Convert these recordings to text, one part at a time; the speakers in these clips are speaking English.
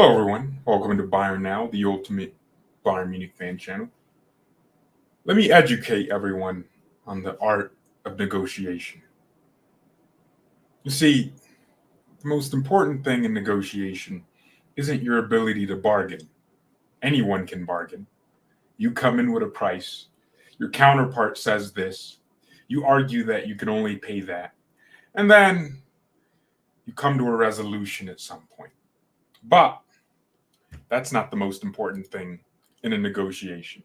Hello, everyone. Welcome to Bayern Now, the ultimate Bayern Munich fan channel. Let me educate everyone on the art of negotiation. You see, the most important thing in negotiation isn't your ability to bargain. Anyone can bargain. You come in with a price, your counterpart says this, you argue that you can only pay that, and then you come to a resolution at some point. But that's not the most important thing in a negotiation.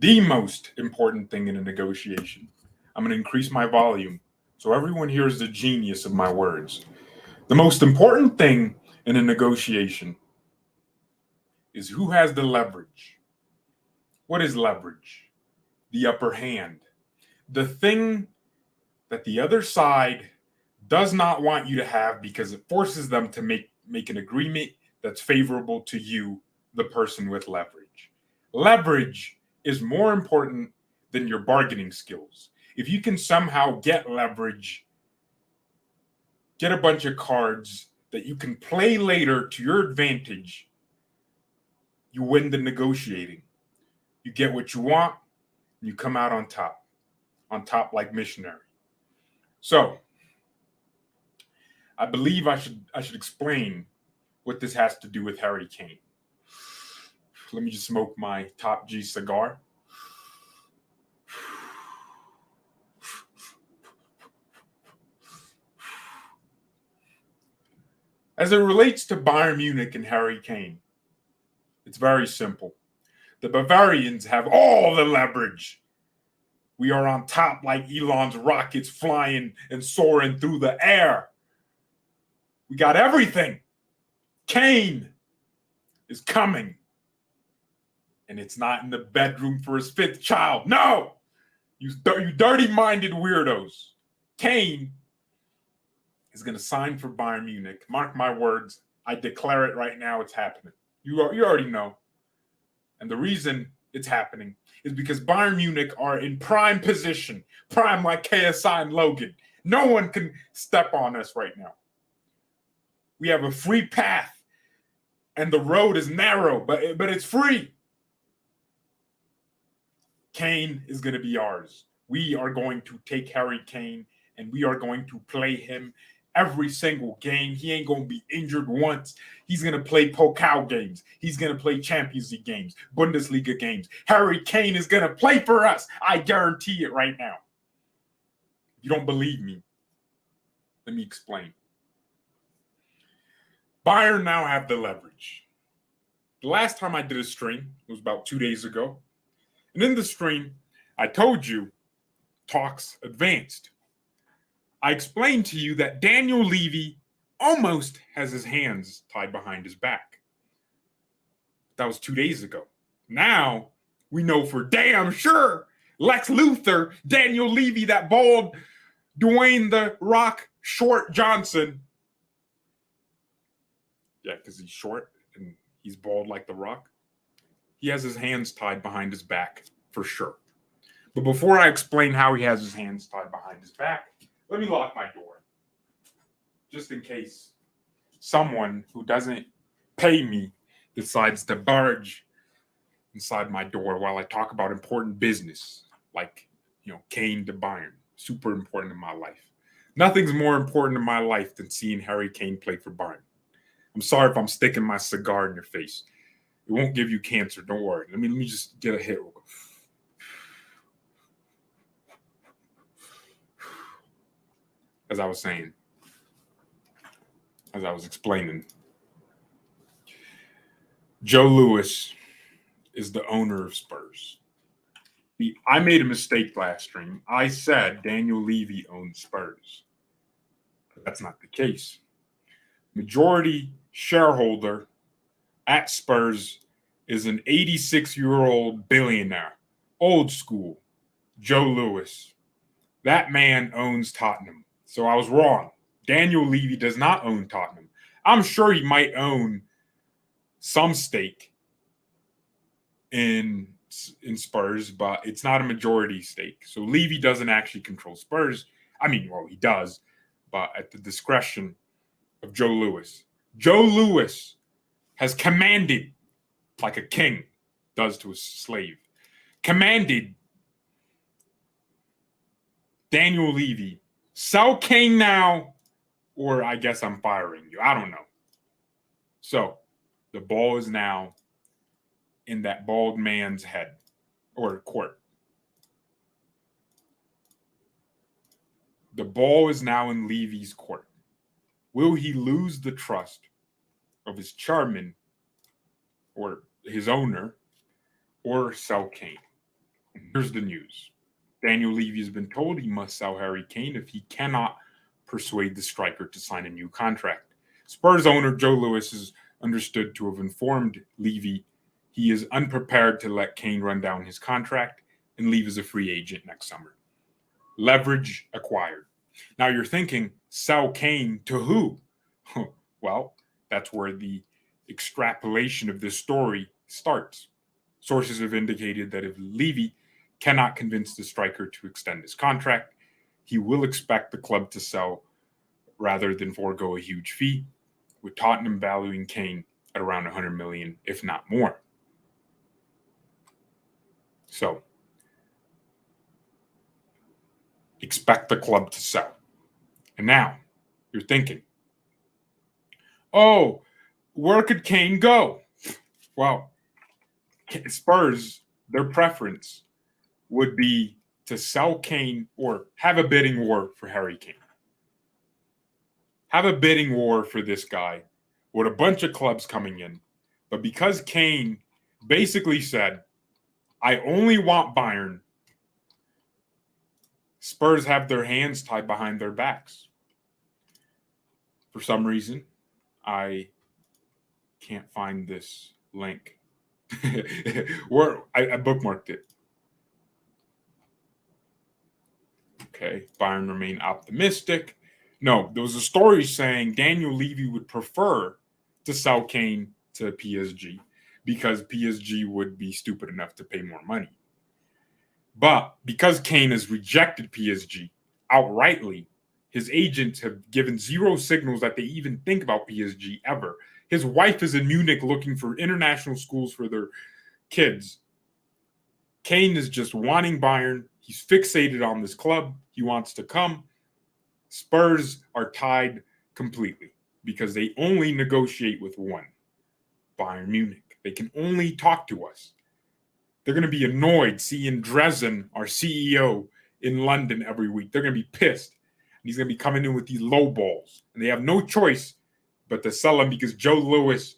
The most important thing in a negotiation. I'm going to increase my volume so everyone hears the genius of my words. The most important thing in a negotiation is who has the leverage. What is leverage? The upper hand. The thing that the other side does not want you to have because it forces them to make an agreement that's favorable to you, the person with leverage. Leverage is more important than your bargaining skills. If you can somehow get leverage, get a bunch of cards that you can play later to your advantage, you win the negotiating. You get what you want, and you come out on top like missionary. So, I believe I should explain what this has to do with Harry Kane. Let me just smoke my Top G cigar. As it relates to Bayern Munich and Harry Kane, it's very simple. The Bavarians have all the leverage. We are on top like Elon's rockets flying and soaring through the air. We got everything. Kane is coming. And it's not in the bedroom for his fifth child. No! You dirty-minded weirdos. Kane is going to sign for Bayern Munich. Mark my words. I declare it right now. It's happening. You already know. And the reason it's happening is because Bayern Munich are in prime position. Prime like KSI and Logan. No one can step on us right now. We have a free path. And the road is narrow, but it's free. Kane is going to be ours. We are going to take Harry Kane, and we are going to play him every single game. He ain't going to be injured once. He's going to play Pokal games. He's going to play Champions League games, Bundesliga games. Harry Kane is going to play for us. I guarantee it right now. If you don't believe me, let me explain. Bayern now have the leverage. The last time I did a stream was about 2 days ago. And in the stream, I told you talks advanced. I explained to you that Daniel Levy almost has his hands tied behind his back. That was 2 days ago. Now we know for damn sure Lex Luthor, Daniel Levy, that bald Dwayne the Rock Short Johnson. Yeah, because he's short and he's bald like the Rock. He has his hands tied behind his back for sure. But before I explain how he has his hands tied behind his back, let me lock my door. Just in case someone who doesn't pay me decides to barge inside my door while I talk about important business, like, Kane to Bayern. Super important in my life. Nothing's more important in my life than seeing Harry Kane play for Bayern. I'm sorry if I'm sticking my cigar in your face. It won't give you cancer. Don't worry. Let me just get a hit. As I was saying, as I was explaining, Joe Louis is the owner of Spurs. I made a mistake last stream. I said Daniel Levy owns Spurs. But that's not the case. Majority shareholder at Spurs is an 86-year-old billionaire, old school, Joe Louis. That man owns Tottenham. So I was wrong. Daniel Levy does not own Tottenham. I'm sure he might own some stake in Spurs, but it's not a majority stake. So Levy doesn't actually control Spurs. I mean, well, he does, but at the discretion of Joe Louis. Joe Louis has commanded, like a king does to a slave, commanded Daniel Levy, sell Kane now, or I guess I'm firing you. I don't know. So the ball is now in that bald man's head or court. The ball is now in Levy's court. Will he lose the trust of his chairman or his owner, or sell Kane? Here's the news. Daniel Levy has been told he must sell Harry Kane if he cannot persuade the striker to sign a new contract. Spurs owner Joe Lewis is understood to have informed Levy he is unprepared to let Kane run down his contract and leave as a free agent next summer. Leverage acquired. Now you're thinking, sell Kane to who? Well, that's where the extrapolation of this story starts. Sources have indicated that if Levy cannot convince the striker to extend his contract, he will expect the club to sell rather than forego a huge fee, with Tottenham valuing Kane at around 100 million, if not more. So, expect the club to sell. And now, you're thinking, oh, where could Kane go? Well, Spurs, their preference would be to sell Kane or have a bidding war for Harry Kane. Have a bidding war for this guy with a bunch of clubs coming in. But because Kane basically said, I only want Bayern, Spurs have their hands tied behind their backs. For some reason, I can't find this link. Where I bookmarked it. Okay, Bayern remain optimistic. No, there was a story saying Daniel Levy would prefer to sell Kane to PSG because PSG would be stupid enough to pay more money. But because Kane has rejected PSG outrightly, his agents have given zero signals that they even think about PSG ever. His wife is in Munich looking for international schools for their kids. Kane is just wanting Bayern. He's fixated on this club. He wants to come. Spurs are tied completely because they only negotiate with one, Bayern Munich. They can only talk to us. They're going to be annoyed seeing Dresden, our CEO, in London every week. They're going to be pissed. And he's going to be coming in with these low balls. And they have no choice but to sell him because Joe Lewis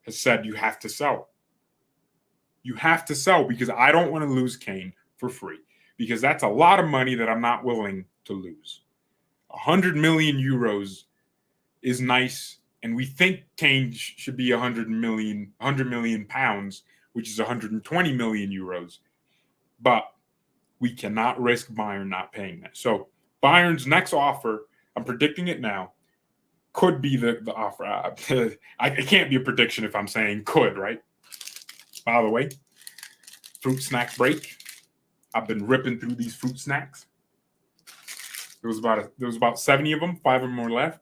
has said you have to sell. You have to sell because I don't want to lose Kane for free because that's a lot of money that I'm not willing to lose. 100 million euros is nice, and we think Kane should be 100 million pounds, which is 120 million euros. But we cannot risk Bayern not paying that. So Bayern's next offer, I'm predicting it now, could be the offer. It can't be a prediction if I'm saying could, right? By the way, fruit snack break. I've been ripping through these fruit snacks. There was about 70 of them. 5 of them were left.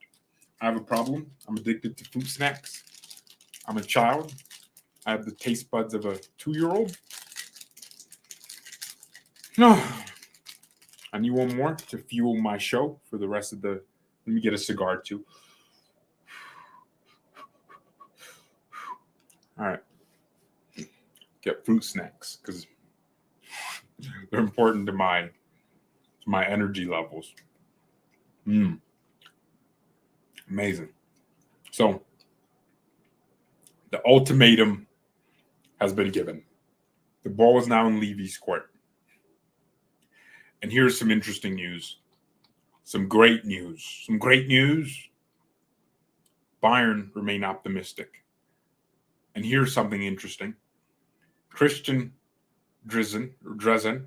I have a problem. I'm addicted to fruit snacks. I'm a child. I have the taste buds of a 2-year-old. No, I need one more to fuel my show for the rest of the. Let me get a cigar too. All right. Get fruit snacks because they're important to my energy levels. Amazing. So the ultimatum has been given. The ball is now in Levy's court. And here's some interesting news. Some great news. Bayern remain optimistic. And here's something interesting. Christian Dresden,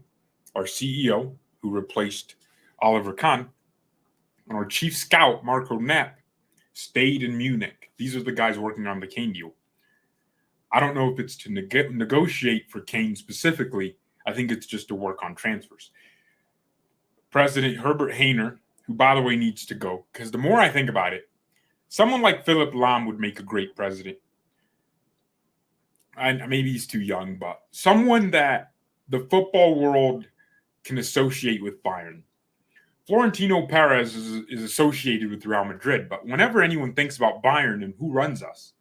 our CEO, who replaced Oliver Kahn, and our chief scout, Marco Knapp, stayed in Munich. These are the guys working on the Kane deal. I don't know if it's to negotiate for Kane specifically. I think it's just to work on transfers. President Herbert Hainer, who, by the way, needs to go, because the more I think about it, someone like Philip Lahm would make a great president. maybe he's too young, but someone that the football world can associate with Bayern. Florentino Perez is associated with Real Madrid, but whenever anyone thinks about Bayern and who runs us,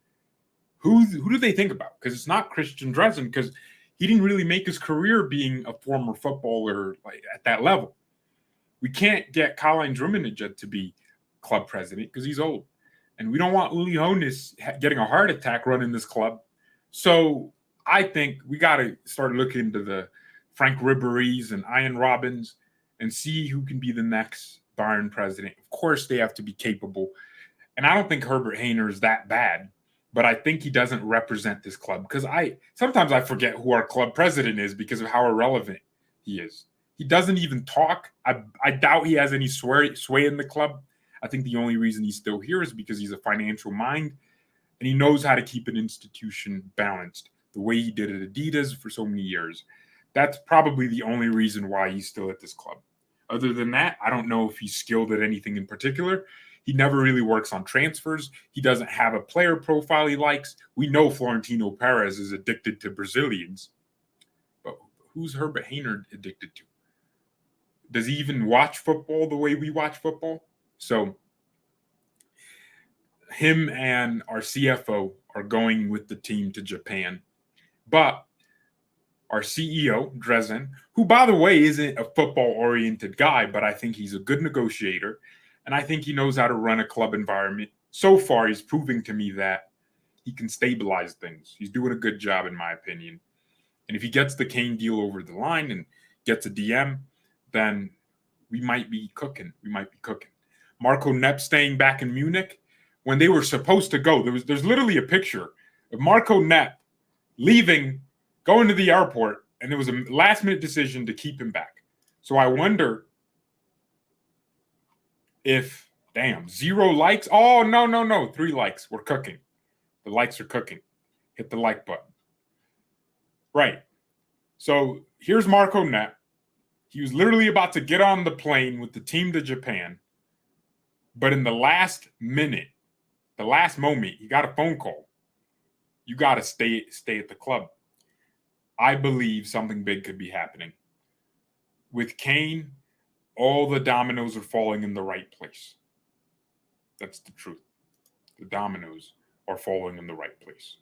who do they think about? Because it's not Christian Dresden, because he didn't really make his career being a former footballer like at that level. We can't get Karl-Heinz Rummenigge to be club president because he's old. And we don't want Uli Hoeneß getting a heart attack running this club. So I think we got to start looking into the Frank Ribery's and Ian Robbins and see who can be the next Bayern president. Of course, they have to be capable. And I don't think Herbert Hainer is that bad, but I think he doesn't represent this club because sometimes I forget who our club president is because of how irrelevant he is. He doesn't even talk. I doubt he has any sway in the club. I think the only reason he's still here is because he's a financial mind and he knows how to keep an institution balanced the way he did at Adidas for so many years. That's probably the only reason why he's still at this club. Other than that, I don't know if he's skilled at anything in particular. He never really works on transfers. He doesn't have a player profile he likes. We know Florentino Perez is addicted to Brazilians. But who's Herbert Hainer addicted to? Does he even watch football the way we watch football? So him and our CFO are going with the team to Japan. But our CEO, Dresden, who, by the way, isn't a football-oriented guy, but I think he's a good negotiator, and I think he knows how to run a club environment. So far, he's proving to me that he can stabilize things. He's doing a good job, in my opinion. And if he gets the Kane deal over the line and gets a DM, then we might be cooking. Marco Nepp staying back in Munich. When they were supposed to go, there's literally a picture of Marco Nepp leaving, going to the airport, and there was a last-minute decision to keep him back. So I wonder if, 0 likes? Oh, no. 3 likes. We're cooking. The likes are cooking. Hit the like button. Right. So here's Marco Nepp. He was literally about to get on the plane with the team to Japan. But in the last minute, the last moment, he got a phone call. You got to stay at the club. I believe something big could be happening. With Kane, all the dominoes are falling in the right place. That's the truth. The dominoes are falling in the right place.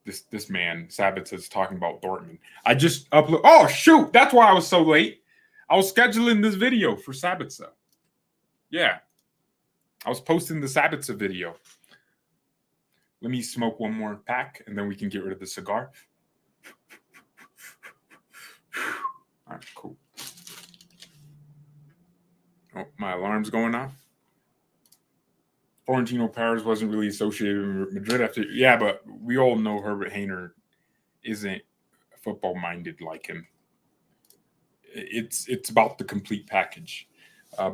This man, Sabitzer, is talking about Dortmund. I just upload. Oh, shoot. That's why I was so late. I was scheduling this video for Sabitzer. Yeah. I was posting the Sabitzer video. Let me smoke one more pack, and then we can get rid of the cigar. All right, cool. Oh, my alarm's going off. Florentino Perez wasn't really associated with Madrid after. Yeah, but we all know Herbert Hainer isn't football-minded like him. It's about the complete package.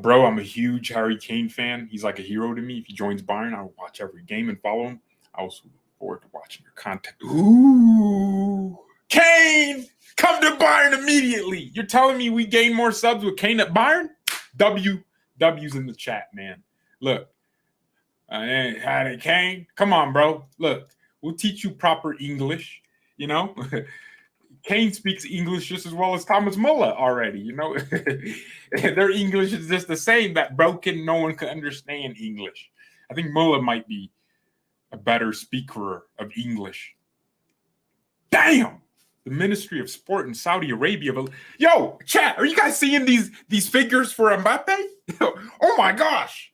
Bro, I'm a huge Harry Kane fan. He's like a hero to me. If he joins Bayern, I'll watch every game and follow him. I also look forward to watching your content. Ooh, Kane, come to Bayern immediately. You're telling me we gain more subs with Kane at Bayern? W's in the chat, man. Look, Kane, come on, bro. Look, we'll teach you proper English, you know? Kane speaks English just as well as Thomas Muller already, you know? Their English is just the same, that broken, no one can understand English. I think Muller might be a better speaker of English. Damn! The Ministry of Sport in Saudi Arabia. Yo, chat, are you guys seeing these figures for Mbappe? Oh my gosh.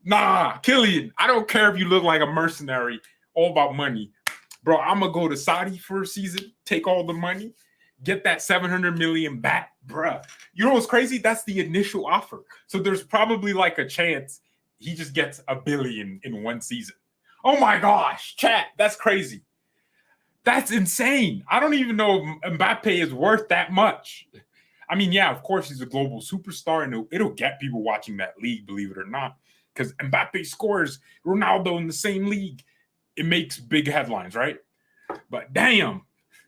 Nah, Killian, I don't care if you look like a mercenary, all about money. Bro, I'm going to go to Saudi for a season, take all the money, get that 700 million back, bruh. You know what's crazy? That's the initial offer. So there's probably like a chance he just gets $1 billion in one season. Oh my gosh, chat, that's crazy. That's insane. I don't even know if Mbappe is worth that much. I mean, yeah, of course he's a global superstar, and it'll get people watching that league, believe it or not, because Mbappe scores Ronaldo in the same league. It makes big headlines, right? But damn,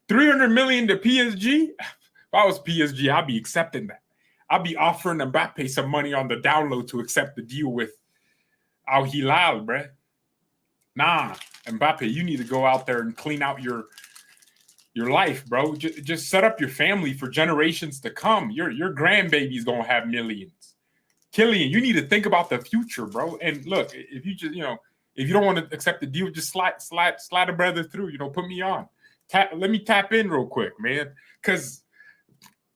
300 million to PSG? If I was PSG, I'd be accepting that. I'd be offering Mbappe some money on the download to accept the deal with Al Hilal, bruh. Nah, Mbappe, you need to go out there and clean out your life, bro. Just set up your family for generations to come. Your grandbaby's gonna have millions. Killian, you need to think about the future, bro. And look, if you just, if you don't want to accept the deal, just slide a brother through. Put me on. Let me tap in real quick, man. Cause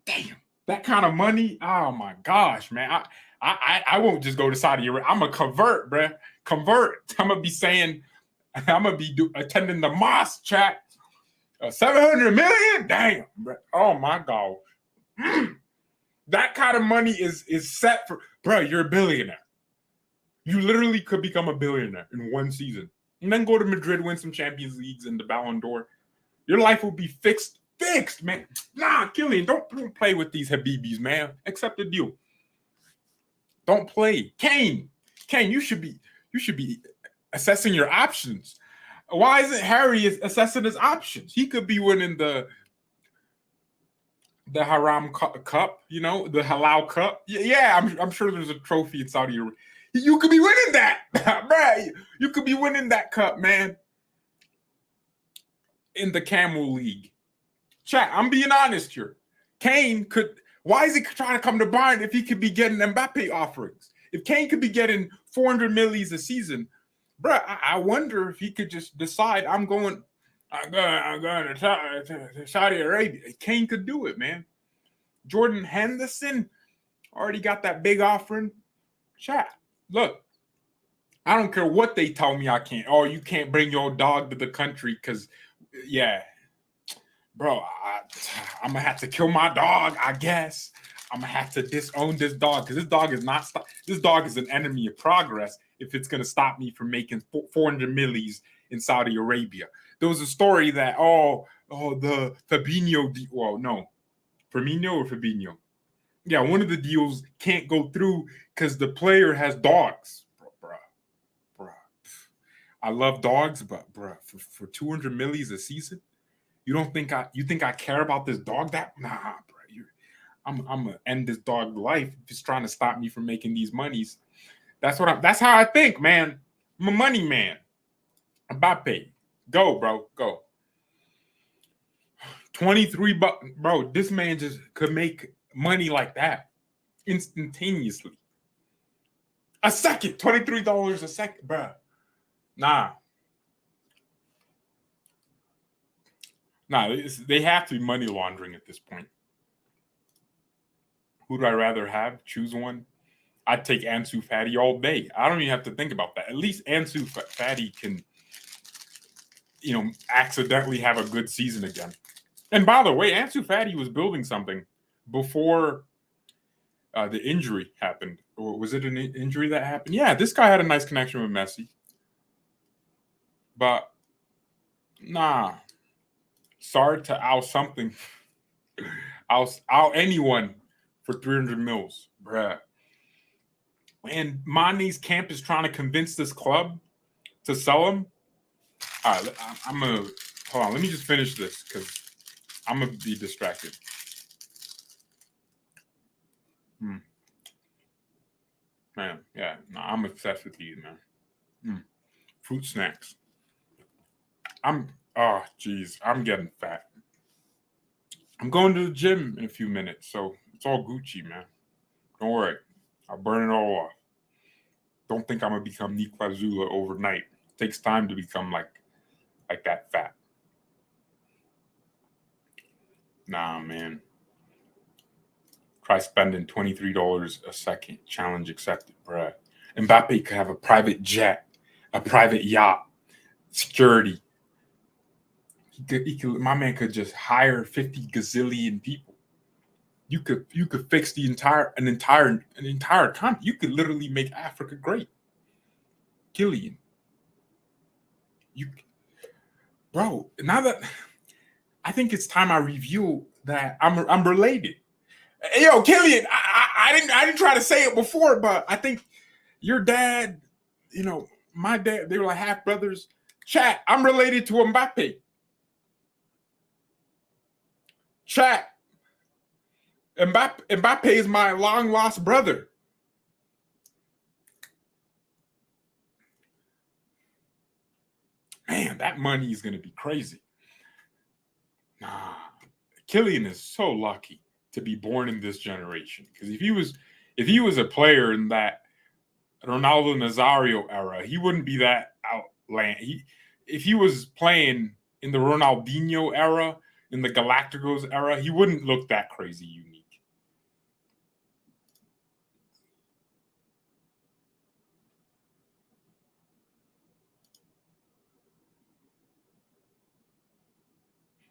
damn, that kind of money. Oh my gosh, man. I won't just go to Saudi Arabia. I'm gonna convert, bro. Convert. I'm gonna be saying, I'm gonna be attending the mosque, chat. 700 million? Damn, bro. Oh my god. That kind of money is set for, bro. You're a billionaire. You literally could become a billionaire in one season, and then go to Madrid, win some Champions Leagues and the Ballon d'Or. Your life will be fixed, man. Nah, Killian, don't play with these Habibis, man. Accept the deal. Don't play. Kane, you should be assessing your options. Why isn't Harry assessing his options? He could be winning the Haram Cup, the Halal Cup. Yeah, I'm sure there's a trophy in Saudi Arabia. You could be winning that, bro. You could be winning that cup, man. In the Camel League. Chat, I'm being honest here. Kane could. Why is he trying to come to Bayern if he could be getting Mbappe offerings? If Kane could be getting 400 millies a season, bro, I wonder if he could just decide I'm going to Saudi Arabia. Kane could do it, man. Jordan Henderson already got that big offering. Chat, look, I don't care what they tell me I can't. Oh, you can't bring your dog to the country because, yeah. Bro, I'm going to have to kill my dog, I guess. I'm going to have to disown this dog because this dog is not this dog is an enemy of progress if it's going to stop me from making 400 millies in Saudi Arabia. There was a story that, the Fabinho deal. Well, no. Firmino or Fabinho? Yeah, one of the deals can't go through because the player has dogs. Bro. I love dogs, but, bro, for 200 millies a season? You think I care about this dog? Nah, bro. I'm gonna end this dog life just trying to stop me from making these monies. That's how I think, man. I'm a money man. Mbappe, go, bro, go. 23 bucks, bro. This man just could make money like that instantaneously. A second, $23 a second, bro. Nah, they have to be money laundering at this point. Who do I rather have? Choose one. I'd take Ansu Fati all day. I don't even have to think about that. At least Ansu Fati can, accidentally have a good season again. And by the way, Ansu Fati was building something before the injury happened. Or was it an injury that happened? Yeah, this guy had a nice connection with Messi. But, nah. Sorry to out something. Out anyone for 300 mils, bruh. And Mane's camp is trying to convince this club to sell him. All right, I'm going to... Hold on, let me just finish this because I'm going to be distracted. Man, yeah. No, I'm obsessed with these, man. Fruit snacks. I'm getting fat. I'm going to the gym in a few minutes, so it's all Gucci, man. Don't worry. I'll burn it all off. Don't think I'm going to become Nikla Zula overnight. It takes time to become like that fat. Nah, man. Try spending $23 a second. Challenge accepted, bruh. Mbappe could have a private jet, a private yacht, security. My man could just hire 50 gazillion people. You could fix an entire continent. You could literally make Africa great. Killian. Bro, now that I think it's time I review that I'm related. Yo, Killian, I didn't try to say it before, but I think your dad, my dad, they were like half brothers. Chat, I'm related to Mbappe. Chat, Mbappe is my long lost brother. that money is going to be crazy. Nah, Kylian is so lucky to be born in this generation, because if he was a player in that Ronaldo Nazario era, he wouldn't be that outland. If he was playing in the Ronaldinho era, in the Galacticos era, he wouldn't look that crazy unique.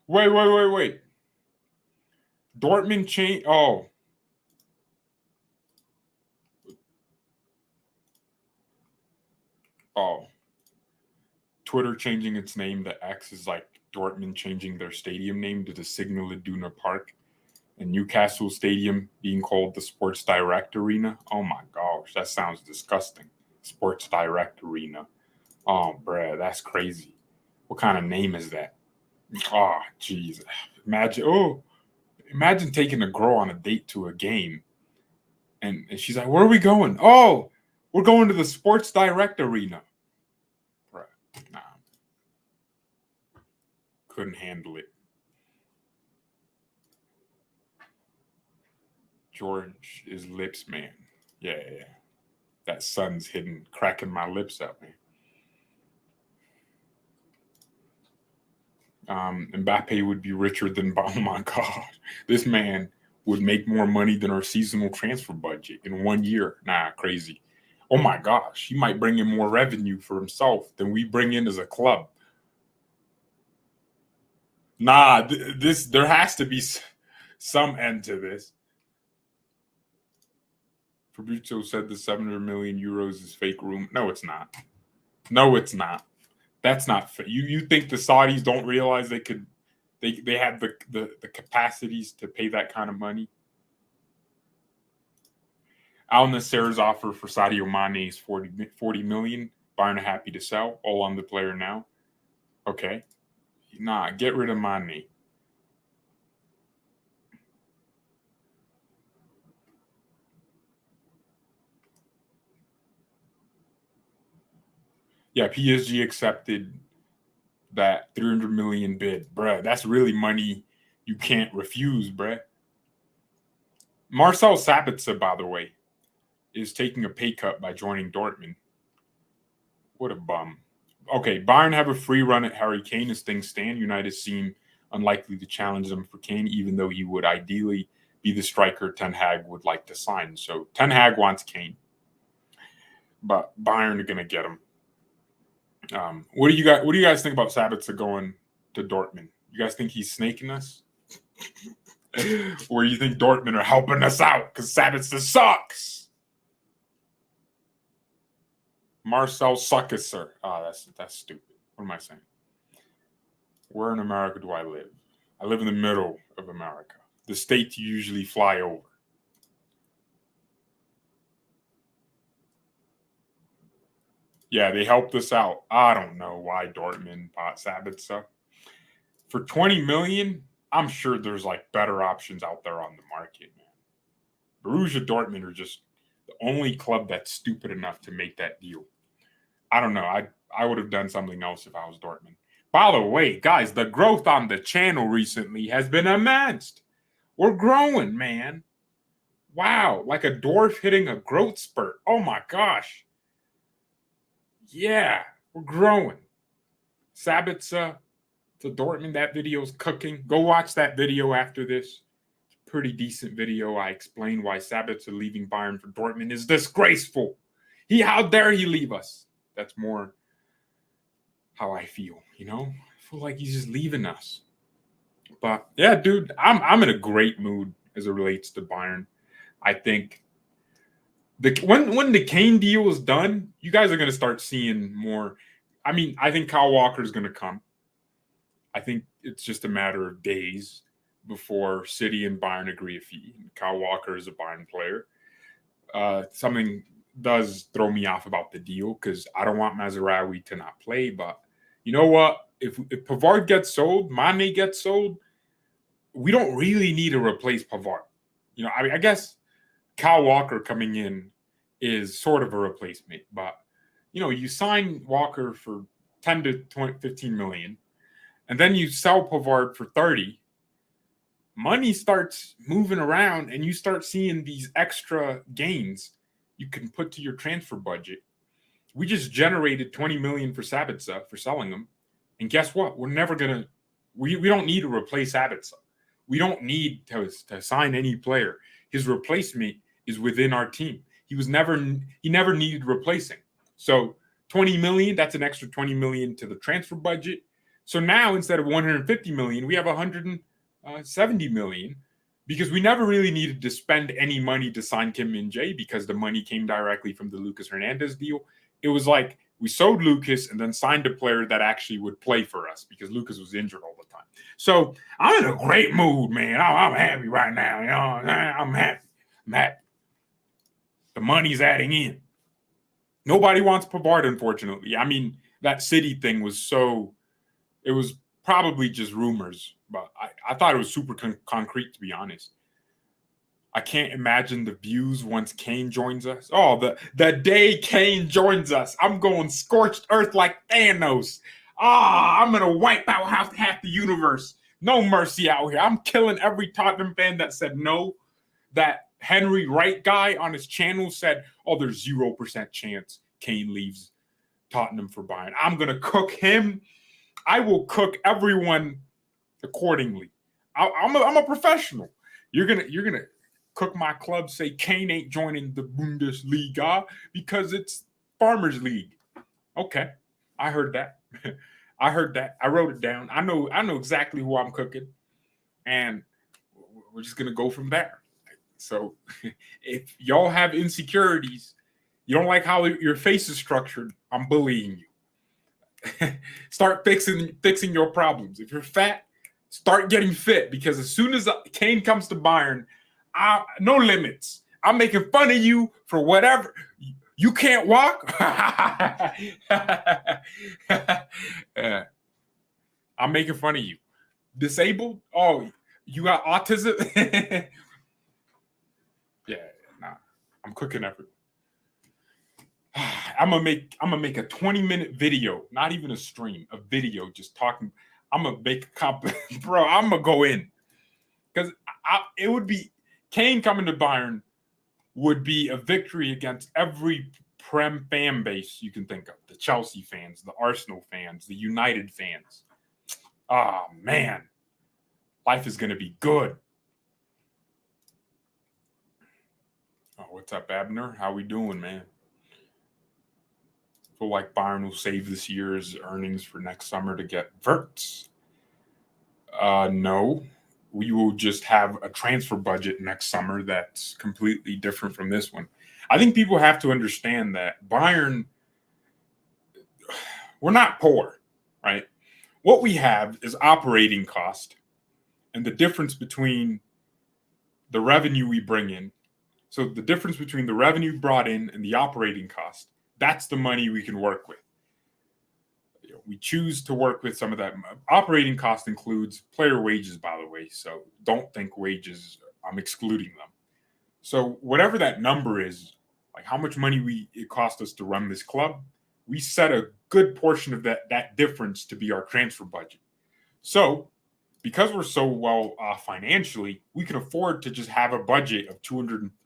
Wait. Dortmund change. Oh. Twitter changing its name to X is like Dortmund changing their stadium name to the Signal Iduna Park, and Newcastle Stadium being called the Sports Direct Arena. Oh my gosh, that sounds disgusting. Sports Direct Arena. Oh, bruh, that's crazy. What kind of name is that? Oh, jeez. Imagine taking a girl on a date to a game, and she's like, "Where are we going?" "Oh, we're going to the Sports Direct Arena." Bruh, nah, couldn't handle it. George is lips, man. Yeah. That sun's hitting, cracking my lips up, man. Mbappe would be richer than, oh my God, this man would make more money than our seasonal transfer budget in 1 year. Nah, crazy. Oh my gosh, he might bring in more revenue for himself than we bring in as a club. Nah, there has to be some end to this. Fabrizio said the 700 million euros is fake room. No, it's not. No, it's not. That's not fair. You think the Saudis don't realize they have the capacities to pay that kind of money? Al Nasser's offer for Sadio Mane is 40 million. Bayern are happy to sell. All on the player now. Okay. Nah, get rid of Mane. Yeah, PSG accepted that 300 million bid. Bruh, that's really money you can't refuse, bruh. Marcel Sabitzer, by the way, is taking a pay cut by joining Dortmund. What a bum. Okay, Bayern have a free run at Harry Kane as things stand. United seem unlikely to challenge them for Kane, even though he would ideally be the striker Ten Hag would like to sign. So Ten Hag wants Kane, but Bayern are going to get him. What do you guys think about Sabitzer going to Dortmund? You guys think he's snaking us? Or you think Dortmund are helping us out because Sabitzer sucks? Marcel Suckisser. Oh, that's stupid. What am I saying? Where in America do I live? I live in the middle of America, the state you usually fly over. Yeah, they helped us out. I don't know why Dortmund bought Sabitzer. For 20 million, I'm sure there's like better options out there on the market, man. Borussia Dortmund are just the only club that's stupid enough to make that deal. I don't know. I would have done something else if I was Dortmund. By the way, guys, the growth on the channel recently has been immense. We're growing, man. Wow, like a dwarf hitting a growth spurt. Oh my gosh. Yeah, we're growing. Sabitzer to Dortmund, that video's cooking. Go watch that video after this. Pretty decent video. I explain why Sabitzer leaving Bayern for Dortmund is disgraceful. How dare he leave us? That's more how I feel, you know? I feel like he's just leaving us. But yeah, dude, I'm in a great mood as it relates to Bayern. I think when the Kane deal is done, you guys are going to start seeing more. I mean, I think Kyle Walker is going to come. I think it's just a matter of days before City and Bayern agree a fee. Kyle Walker is a Bayern player. Something does throw me off about the deal because I don't want Mazraoui to not play. But you know what? If Pavard gets sold, Mane gets sold, we don't really need to replace Pavard. You know, I mean, I guess Kyle Walker coming in is sort of a replacement. But, you know, you sign Walker for 10 to 20, 15 million, and then you sell Pavard for 30, money starts moving around and you start seeing these extra gains you can put to your transfer budget. We just generated 20 million for Sabitzer for selling him. And guess what? We're never going to, we don't need to replace Sabitzer. We don't need to sign any player. His replacement is within our team. He never needed replacing. So 20 million, that's an extra 20 million to the transfer budget. So now instead of 150 million, we have 170 million because we never really needed to spend any money to sign Kim Min-jae because the money came directly from the Lucas Hernandez deal. It was like we sold Lucas and then signed a player that actually would play for us because Lucas was injured all the time. So I'm in a great mood, man. I'm happy right now. You know, I'm happy. I'm happy. The money's adding in. Nobody wants Pavard, unfortunately. I mean, that City thing was it was probably just rumors, but I thought it was super concrete, to be honest. I can't imagine the views once Kane joins us. Oh, the day Kane joins us, I'm going scorched earth like Thanos. I'm going to wipe out half the universe. No mercy out here. I'm killing every Tottenham fan that said no. That Henry Wright guy on his channel said, there's 0% chance Kane leaves Tottenham for Bayern. I'm going to cook him. I will cook everyone accordingly. I'm a professional. You're gonna cook my club, say Kane ain't joining the Bundesliga because it's Farmers League. Okay, I heard that. I heard that. I wrote it down. I know exactly who I'm cooking, and we're just gonna go from there. So if y'all have insecurities, you don't like how your face is structured, I'm bullying you. Start fixing your problems. If you're fat, start getting fit because as soon as Kane comes to Bayern, no limits. I'm making fun of you for whatever. You can't walk? I'm making fun of you. Disabled? Oh, you got autism? Yeah, nah. I'm cooking everyone. I'm gonna make a 20-minute video, not even a stream, a video just talking. I'm gonna make a bro. I'm gonna go in because it would be Kane coming to Bayern would be a victory against every Prem fan base you can think of: the Chelsea fans, the Arsenal fans, the United fans. Oh man, life is gonna be good. Oh, what's up, Abner? How we doing, man? Feel like Bayern will save this year's earnings for next summer to get Wirtz. No, we will just have a transfer budget next summer that's completely different from this one. I think people have to understand that Bayern, we're not poor, right? What we have is operating cost and the difference between the revenue we bring in. So the difference between the revenue brought in and the operating cost, that's the money we can work with. We choose to work with some of that. Operating cost includes player wages, by the way. So don't think wages, I'm excluding them. So whatever that number is, like how much money it cost us to run this club, we set a good portion of that difference to be our transfer budget. So because we're so well financially, we can afford to just have a budget of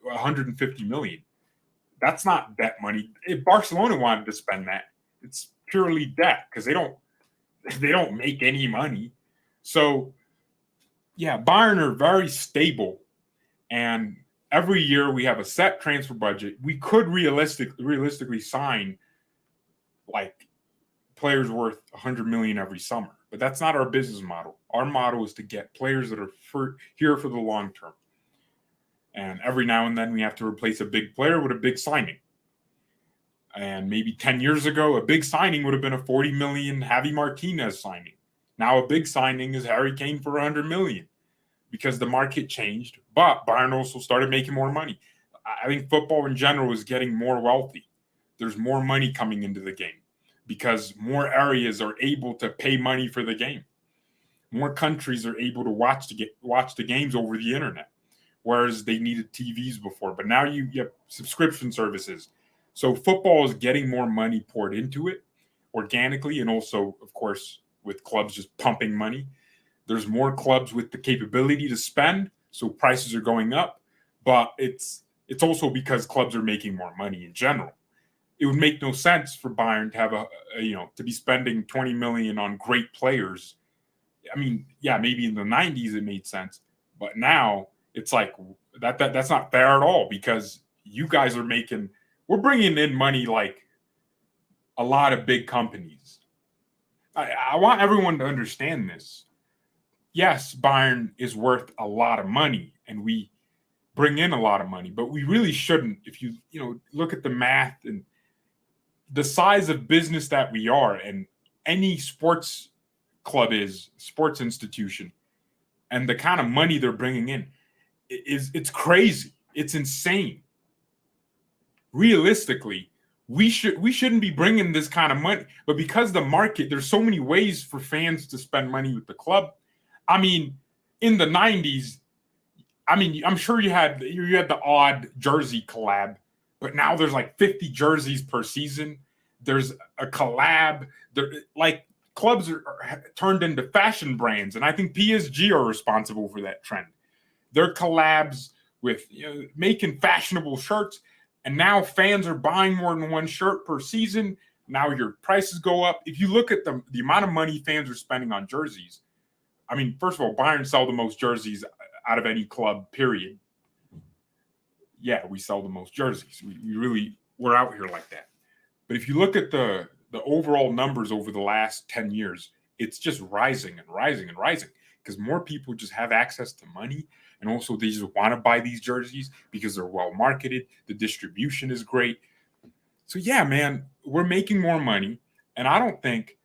150 million. That's not debt money. If Barcelona wanted to spend that, it's purely debt because they don't make any money. So yeah, Bayern are very stable, and every year we have a set transfer budget. We could realistically sign like players worth 100 million every summer, but that's not our business model. Our model is to get players that are here for the long term. And every now and then we have to replace a big player with a big signing. And maybe 10 years ago, a big signing would have been a 40 million Javi Martinez signing. Now a big signing is Harry Kane for 100 million because the market changed, but Bayern also started making more money. I think football in general is getting more wealthy. There's more money coming into the game because more areas are able to pay money for the game. More countries are able to watch the games over the internet, whereas they needed TVs before. But now you have subscription services. So football is getting more money poured into it, organically, and also, of course, with clubs just pumping money. There's more clubs with the capability to spend, so prices are going up. But it's also because clubs are making more money in general. It would make no sense for Bayern to have to be spending 20 million on great players. I mean, yeah, maybe in the 90s it made sense, but now it's like that's not fair at all, because you guys are we're bringing in money like a lot of big companies. I want everyone to understand this. Yes, Bayern is worth a lot of money, and we bring in a lot of money, but we really shouldn't. If you look at the math and the size of business that we are, and any sports institution, and the kind of money they're bringing in, it's crazy. It's insane. Realistically, we shouldn't be bringing this kind of money, but because the market, there's so many ways for fans to spend money with the club. I mean, in the 90s, I mean, I'm sure you had the odd jersey collab, but now there's like 50 jerseys per season. There's a collab. Like, clubs are turned into fashion brands, and I think PSG are responsible for that trend. They're collabs with making fashionable shirts, and now fans are buying more than one shirt per season. Now your prices go up. If you look at the amount of money fans are spending on jerseys, I mean, first of all, Bayern sell the most jerseys out of any club, period. Yeah, we sell the most jerseys. We're out here like that. But if you look at the overall numbers over the last 10 years, it's just rising and rising and rising, because more people just have access to money, and also they just want to buy these jerseys because they're well marketed. The distribution is great. So yeah, man, we're making more money, and I don't think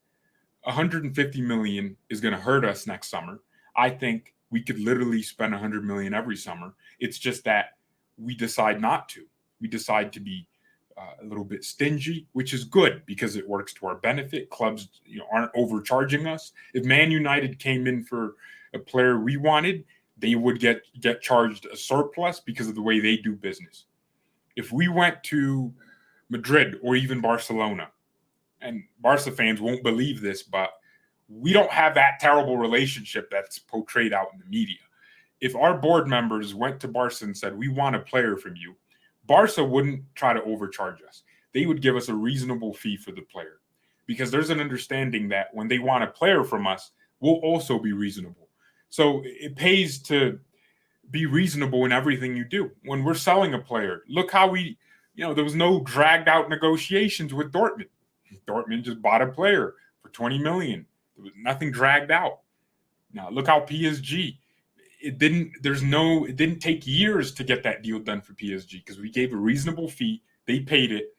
150 million is going to hurt us next summer. I think we could literally spend 100 million every summer. It's just that we decide not to. We decide to be a little bit stingy, which is good because it works to our benefit. Clubs aren't overcharging us. If Man United came in for a player we wanted, they would get charged a surplus because of the way they do business. If we went to Madrid or even Barcelona, and Barca fans won't believe this, but we don't have that terrible relationship that's portrayed out in the media. If our board members went to Barca and said, we want a player from you, Barca wouldn't try to overcharge us. They would give us a reasonable fee for the player, because there's an understanding that when they want a player from us, we'll also be reasonable. So it pays to be reasonable in everything you do. When we're selling a player, look how there was no dragged out negotiations with Dortmund. Dortmund just bought a player for 20 million. There was nothing dragged out. Now look how PSG, it didn't take years to get that deal done for PSG, because we gave a reasonable fee, they paid it,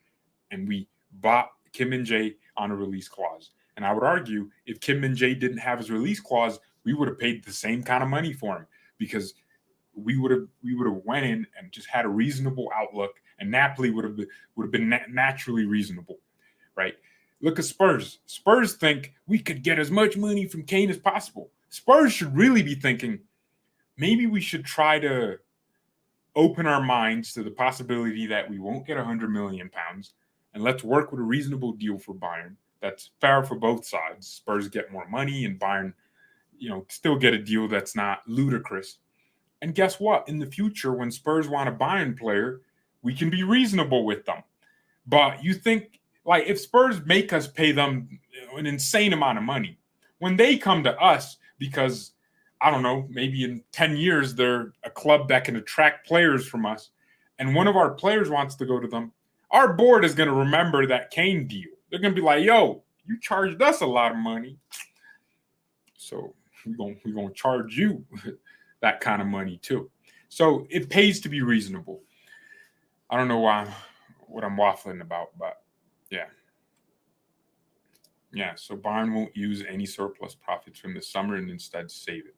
and we bought Kim Min-jae on a release clause. And I would argue if Kim Min-jae didn't have his release clause, we would have paid the same kind of money for him, because we would have went in and just had a reasonable outlook, and Napoli would have been naturally reasonable, right? Look at Spurs. Spurs think we could get as much money from Kane as possible. Spurs should really be thinking, maybe we should try to open our minds to the possibility that we won't get 100 million pounds, and let's work with a reasonable deal for Bayern that's fair for both sides. Spurs get more money, and Bayern, still get a deal that's not ludicrous. And guess what? In the future, when Spurs want a Bayern player, we can be reasonable with them. But you think, like, if Spurs make us pay them an insane amount of money, when they come to us, because, I don't know, maybe in 10 years, they're a club that can attract players from us, and one of our players wants to go to them, our board is going to remember that Kane deal. They're going to be like, yo, you charged us a lot of money, so we're going to charge you that kind of money too. So it pays to be reasonable. I don't know what I'm waffling about, but yeah. Yeah, so Bayern won't use any surplus profits from the summer and instead save it.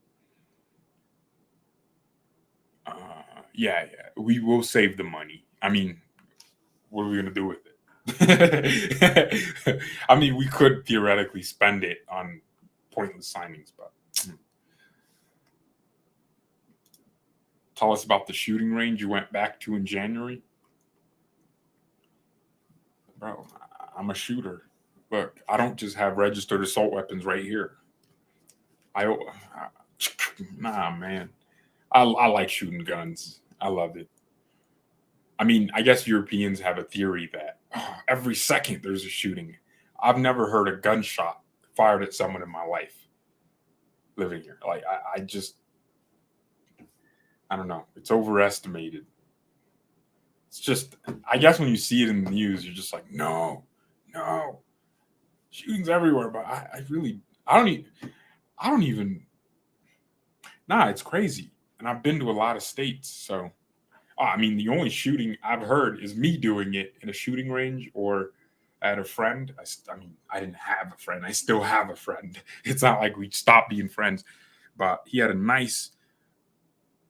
Yeah, we will save the money. I mean, what are we going to do with it? I mean, we could theoretically spend it on pointless signings, but tell us about the shooting range you went back to in January. Bro, I'm a shooter. Look, I don't just have registered assault weapons right here. Nah, man. I like shooting guns. I love it. I mean, I guess Europeans have a theory that every second there's a shooting. I've never heard a gunshot fired at someone in my life living here. Like, I don't know. It's overestimated. It's just, I guess when you see it in the news, you're just like, no, shootings everywhere. But I don't even, nah, it's crazy. And I've been to a lot of states. So, I mean, the only shooting I've heard is me doing it in a shooting range or at a friend. I mean, I didn't have a friend. I still have a friend. It's not like we stopped being friends, but he had a nice,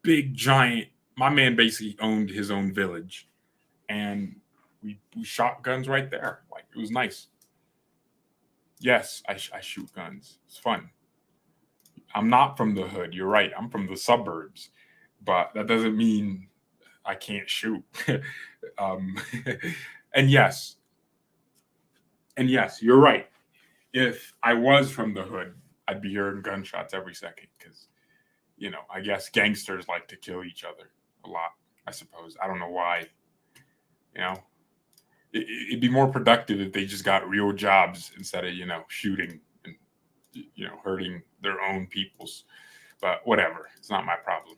big, giant, my man basically owned his own village. And we shot guns right there. Like, it was nice. Yes, I shoot guns. It's fun. I'm not from the hood. You're right. I'm from the suburbs, but that doesn't mean I can't shoot. um, and yes, you're right. If I was from the hood, I'd be hearing gunshots every second because, I guess gangsters like to kill each other a lot. I suppose. I don't know why. It'd be more productive if they just got real jobs instead of shooting and hurting their own peoples. But whatever, it's not my problem.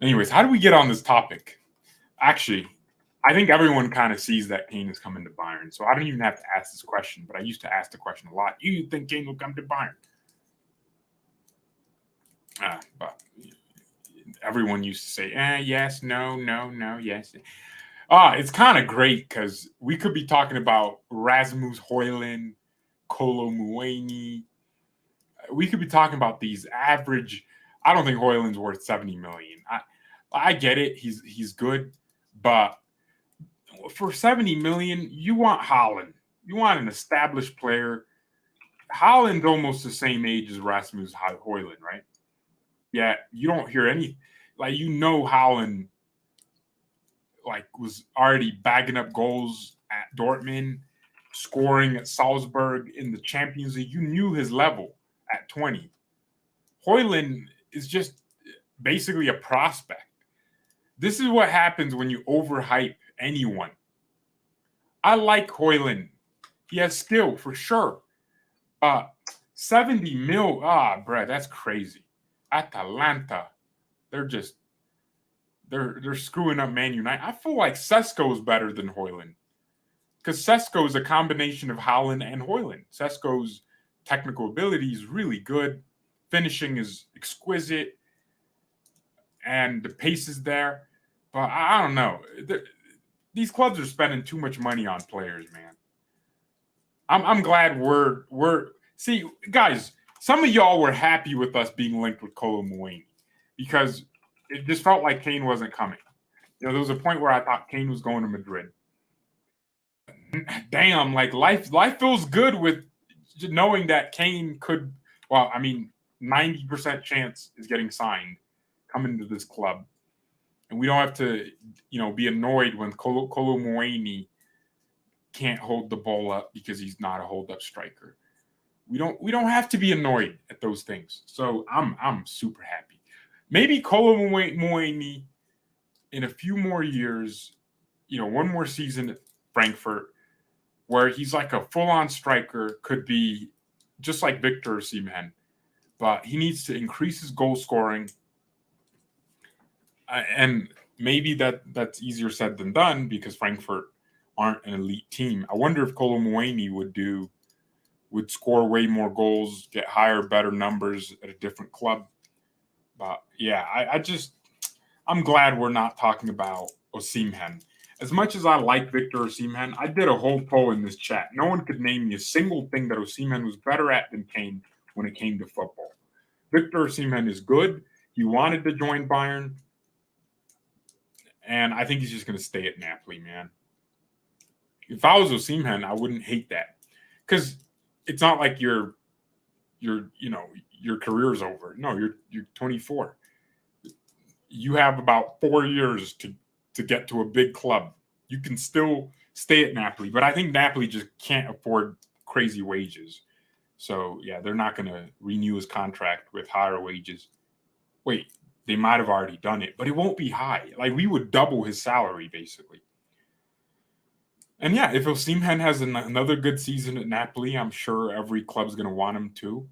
Anyways, how do we get on this topic? Actually, I think everyone kind of sees that Kane is coming to Bayern, so I don't even have to ask this question. But I used to ask the question a lot. You think Kane will come to Bayern? But everyone used to say, yes, no, yes. It's kind of great because we could be talking about Rasmus Højlund, Kolo Muani. We could be talking about these average. I don't think Højlund's worth 70 million. I get it. He's good, but for 70 million, you want Haaland. You want an established player. Haaland's almost the same age as Rasmus Højlund, right? Yeah, you don't hear any Haaland was already bagging up goals at Dortmund, scoring at Salzburg in the Champions League. You knew his level at 20. Højlund is just basically a prospect. This is what happens when you overhype anyone. I like Højlund. He has skill for sure. 70 mil, bruh, that's crazy. Atalanta, they're screwing up Man United. I feel like Sesko is better than Højlund because Sesko is a combination of Haaland and Højlund. Sesko's technical ability is really good. Finishing is exquisite. And the pace is there. But I don't know. These clubs are spending too much money on players, man. I'm glad we're see, guys, some of y'all were happy with us being linked with Kolo Muani because it just felt like Kane wasn't coming. There was a point where I thought Kane was going to Madrid. Damn, life feels good with knowing that Kane could. Well, I mean, 90% chance is getting signed, coming to this club, and we don't have to, be annoyed when Kolo Muani can't hold the ball up because he's not a hold-up striker. We don't have to be annoyed at those things. So I'm super happy. Maybe Kolo Muani in a few more years, one more season at Frankfurt, where he's like a full-on striker, could be just like Victor Osimhen, but he needs to increase his goal scoring. And maybe that's easier said than done because Frankfurt aren't an elite team. I wonder if Kolo Muani would score way more goals, get higher, better numbers at a different club. But yeah, I'm glad we're not talking about Osimhen. As much as I like Victor Osimhen, I did a whole poll in this chat. No one could name me a single thing that Osimhen was better at than Kane when it came to football. Victor Osimhen is good. He wanted to join Bayern. And I think he's just going to stay at Napoli, man. If I was Osimhen, I wouldn't hate that. Because it's not like your career's over. No, you're 24. You have about 4 years to get to a big club. You can still stay at Napoli, but I think Napoli just can't afford crazy wages. So yeah, they're not going to renew his contract with higher wages. Wait, they might have already done it, but it won't be high. Like we would double his salary basically. And yeah, if Osimhen has another good season at Napoli, I'm sure every club's going to want him to.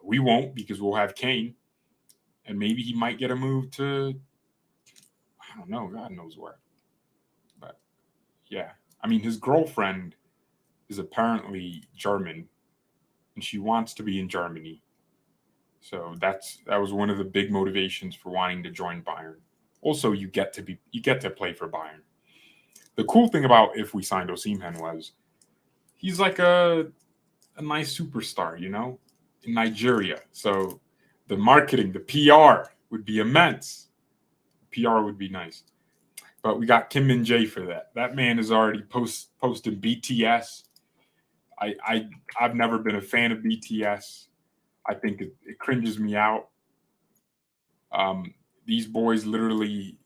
We won't because we'll have Kane, and maybe he might get a move to, I don't know, God knows where. But yeah, I mean, his girlfriend is apparently German, and she wants to be in Germany. So that was one of the big motivations for wanting to join Bayern. Also, you get to play for Bayern. The cool thing about if we signed Osimhen was he's like a nice superstar, in Nigeria. So the marketing, the PR would be immense. PR would be nice. But we got Kim Min Jae for that. That man is already posting BTS. I've never been a fan of BTS. I think it cringes me out. These boys literally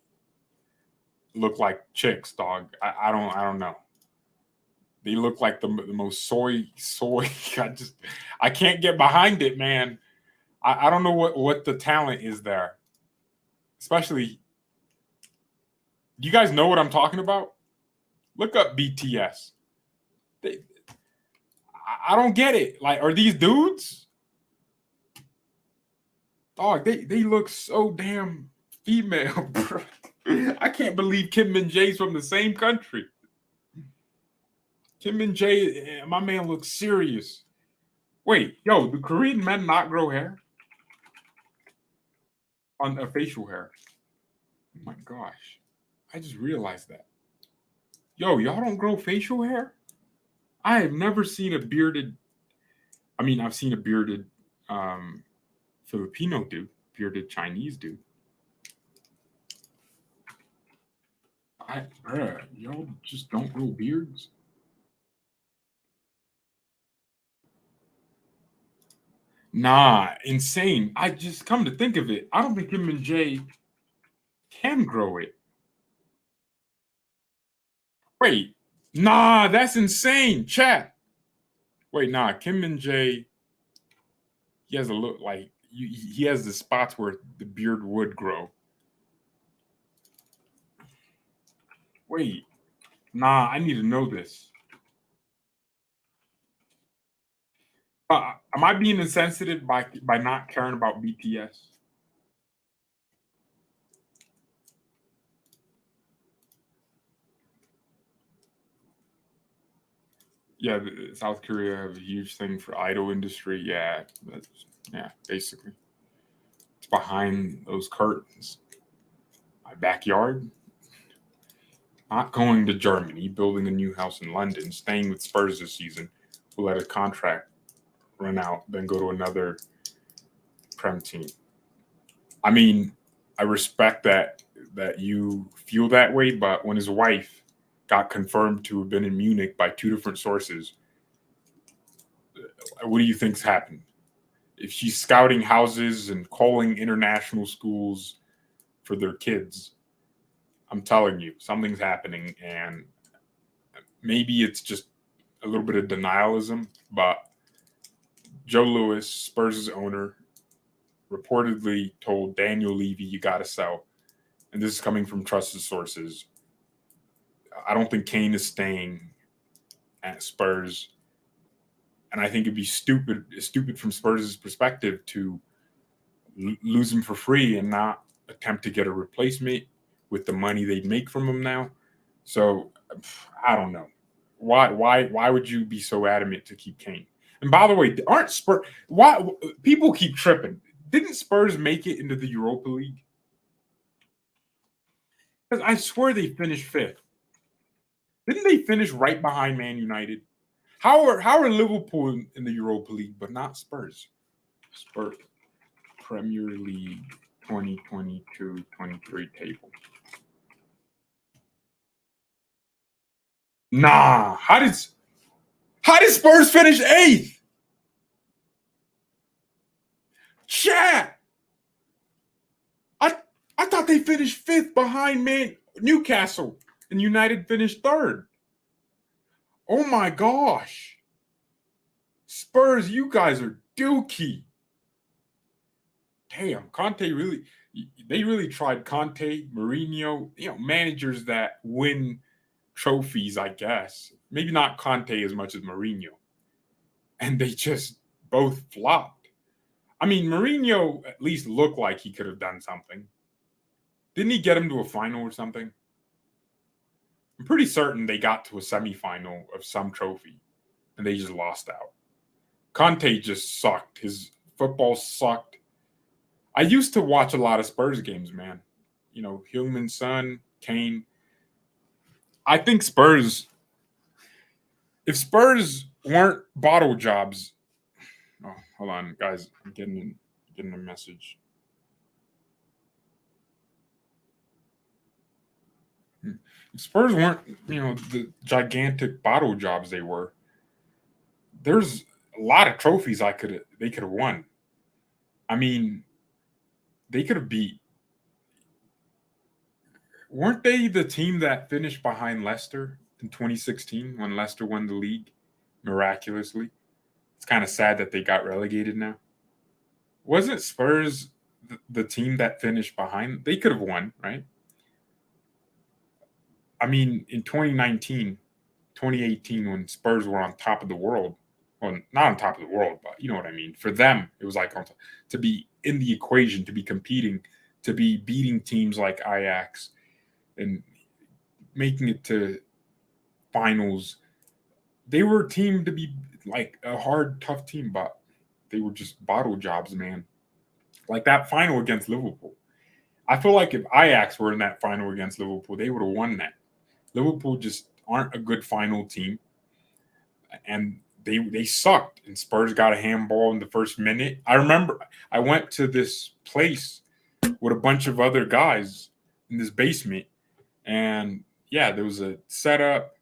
look like chicks, dog. I don't know. They look like the most soy. I can't get behind it, man. I don't know what the talent is there. Especially, do you guys know what I'm talking about? Look up BTS. I don't get it. Like, are these dudes? Dog, they look so damn female, bro. I can't believe Kim Min Jae's from the same country. Kim Min Jae, my man looks serious. Wait, yo, do Korean men not grow hair? On a facial hair. Oh my gosh. I just realized that. Yo, y'all don't grow facial hair? I have never seen a bearded. I've seen a bearded Filipino dude, bearded Chinese dude. Y'all just don't grow beards? Nah, insane. I just come to think of it. I don't think Kim and Jay can grow it. Wait, nah, that's insane. Chat. Wait, nah, Kim and Jay, he has a look like he has the spots where the beard would grow. Wait, nah, I need to know this. Am I being insensitive by not caring about BTS? Yeah, South Korea have a huge thing for idol industry. Yeah, basically, it's behind those curtains. My backyard. Not going to Germany, building a new house in London, staying with Spurs this season. We'll let a contract run out, then go to another Prem team. I mean, I respect that you feel that way, but when his wife got confirmed to have been in Munich by two different sources, what do you think's happened? If she's scouting houses and calling international schools for their kids, I'm telling you, something's happening, and maybe it's just a little bit of denialism, but Joe Louis, Spurs' owner, reportedly told Daniel Levy, you got to sell. And this is coming from trusted sources. I don't think Kane is staying at Spurs. And I think it'd be stupid from Spurs' perspective to lose him for free and not attempt to get a replacement with the money they'd make from him now. So I don't know. Why would you be so adamant to keep Kane? And by the way, aren't Spurs, why people keep tripping? Didn't Spurs make it into the Europa League? Because I swear they finished fifth. Didn't they finish right behind Man United? How are Liverpool in the Europa League, but not Spurs? Spurs Premier League 2022-23 table. Nah, how did Spurs finish eighth? Chat. I thought they finished fifth behind Newcastle, and United finished third. Oh my gosh. Spurs, you guys are dookie. Damn, Conte really, they really tried Conte, Mourinho, managers that win trophies, I guess. Maybe not Conte as much as Mourinho. And they just both flopped. I mean, Mourinho at least looked like he could have done something. Didn't he get him to a final or something? I'm pretty certain they got to a semifinal of some trophy and they just lost out. Conte just sucked. His football sucked. I used to watch a lot of Spurs games, man. Heung-min Son, Kane. I think if Spurs weren't bottle jobs. Oh, hold on, guys. I'm getting a message. If Spurs weren't, the gigantic bottle jobs they were, there's a lot of trophies they could have won. I mean, they could have beat. Weren't they the team that finished behind Leicester in 2016 when Leicester won the league miraculously? It's kind of sad that they got relegated now. Wasn't Spurs the team that finished behind? They could have won, right? I mean, in 2019, 2018, when Spurs were on top of the world, well, not on top of the world, but you know what I mean. For them, it was like to be in the equation, to be competing, to be beating teams like Ajax and making it to finals. They were a team to be like a hard, tough team, but they were just bottle jobs, man. Like that final against Liverpool. I feel like if Ajax were in that final against Liverpool, they would have won that. Liverpool just aren't a good final team. And they sucked. And Spurs got a handball in the first minute. I remember I went to this place with a bunch of other guys in this basement. And yeah, there was a setup,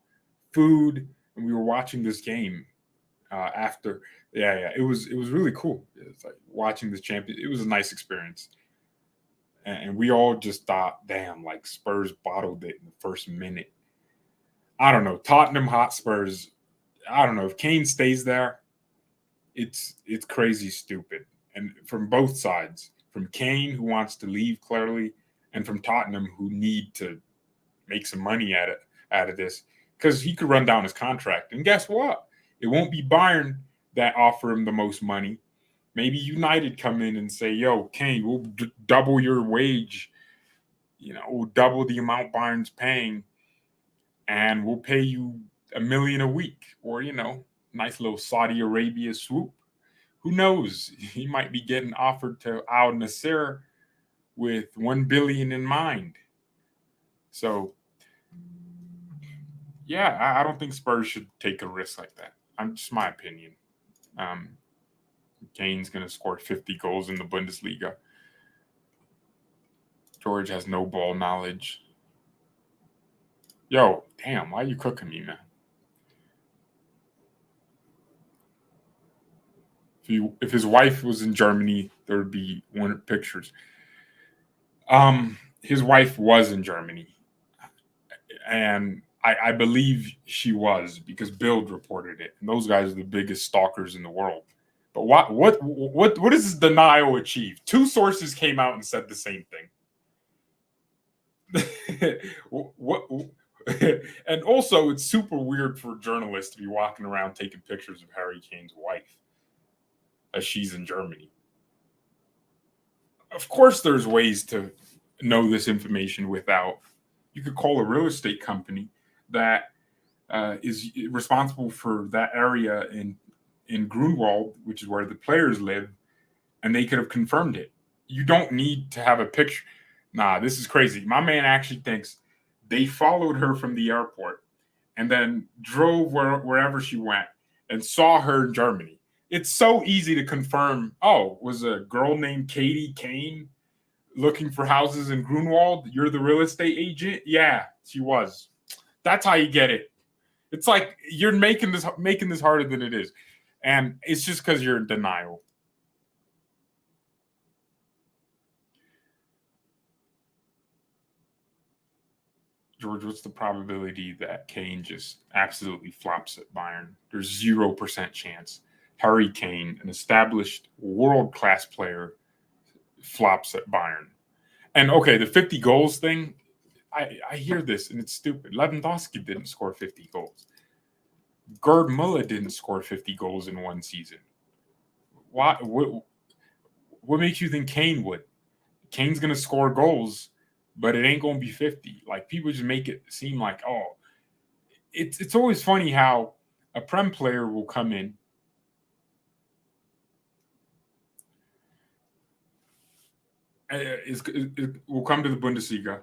food, and we were watching this game after. Yeah, it was really cool. It's like watching this champion. It was a nice experience, and we all just thought, damn, like Spurs bottled it in the first minute. I don't know. Tottenham Hotspurs. I don't know if Kane stays there. It's crazy stupid, and from both sides, from Kane who wants to leave clearly, and from Tottenham who need to make some money out of this because he could run down his contract. And guess what? It won't be Bayern that offer him the most money. Maybe United come in and say, "Yo, Kane, we'll double your wage. We'll double the amount Bayern's paying, and we'll pay you $1 million a week, or nice little Saudi Arabia swoop. Who knows? He might be getting offered to Al Nassr with $1 billion in mind. So, yeah, I don't think Spurs should take a risk like that. I'm just my opinion. Kane's going to score 50 goals in the Bundesliga. George has no ball knowledge. Yo, damn, why are you cooking me, man? If his wife was in Germany, there would be one pictures. His wife was in Germany, and I believe she was because Bild reported it, and those guys are the biggest stalkers in the world. But what does this denial achieve? Two sources came out and said the same thing. what? And also, it's super weird for journalists to be walking around taking pictures of Harry Kane's wife as she's in Germany. Of course, there's ways to know this information without. You could call a real estate company that is responsible for that area in Grunwald, which is where the players live, and they could have confirmed it. You don't need to have a picture. Nah, this is crazy. My man actually thinks they followed her from the airport and then drove wherever she went and saw her in Germany. It's so easy to confirm. Oh, was a girl named Katie Kane looking for houses in Grunwald? You're the real estate agent? Yeah, she was. That's how you get it. It's like you're making this harder than it is. And it's just because you're in denial. George, what's the probability that Kane just absolutely flops at Bayern? There's 0% chance. Harry Kane, an established world-class player, flops at Bayern. And okay, the 50 goals thing, I hear this and it's stupid. Lewandowski didn't score 50 goals. Gerd Müller didn't score 50 goals in one season. Why? What makes you think Kane would? Kane's going to score goals, but it ain't going to be 50. Like, people just make it seem like, oh, it's always funny how a Prem player will come in. Will come to the Bundesliga,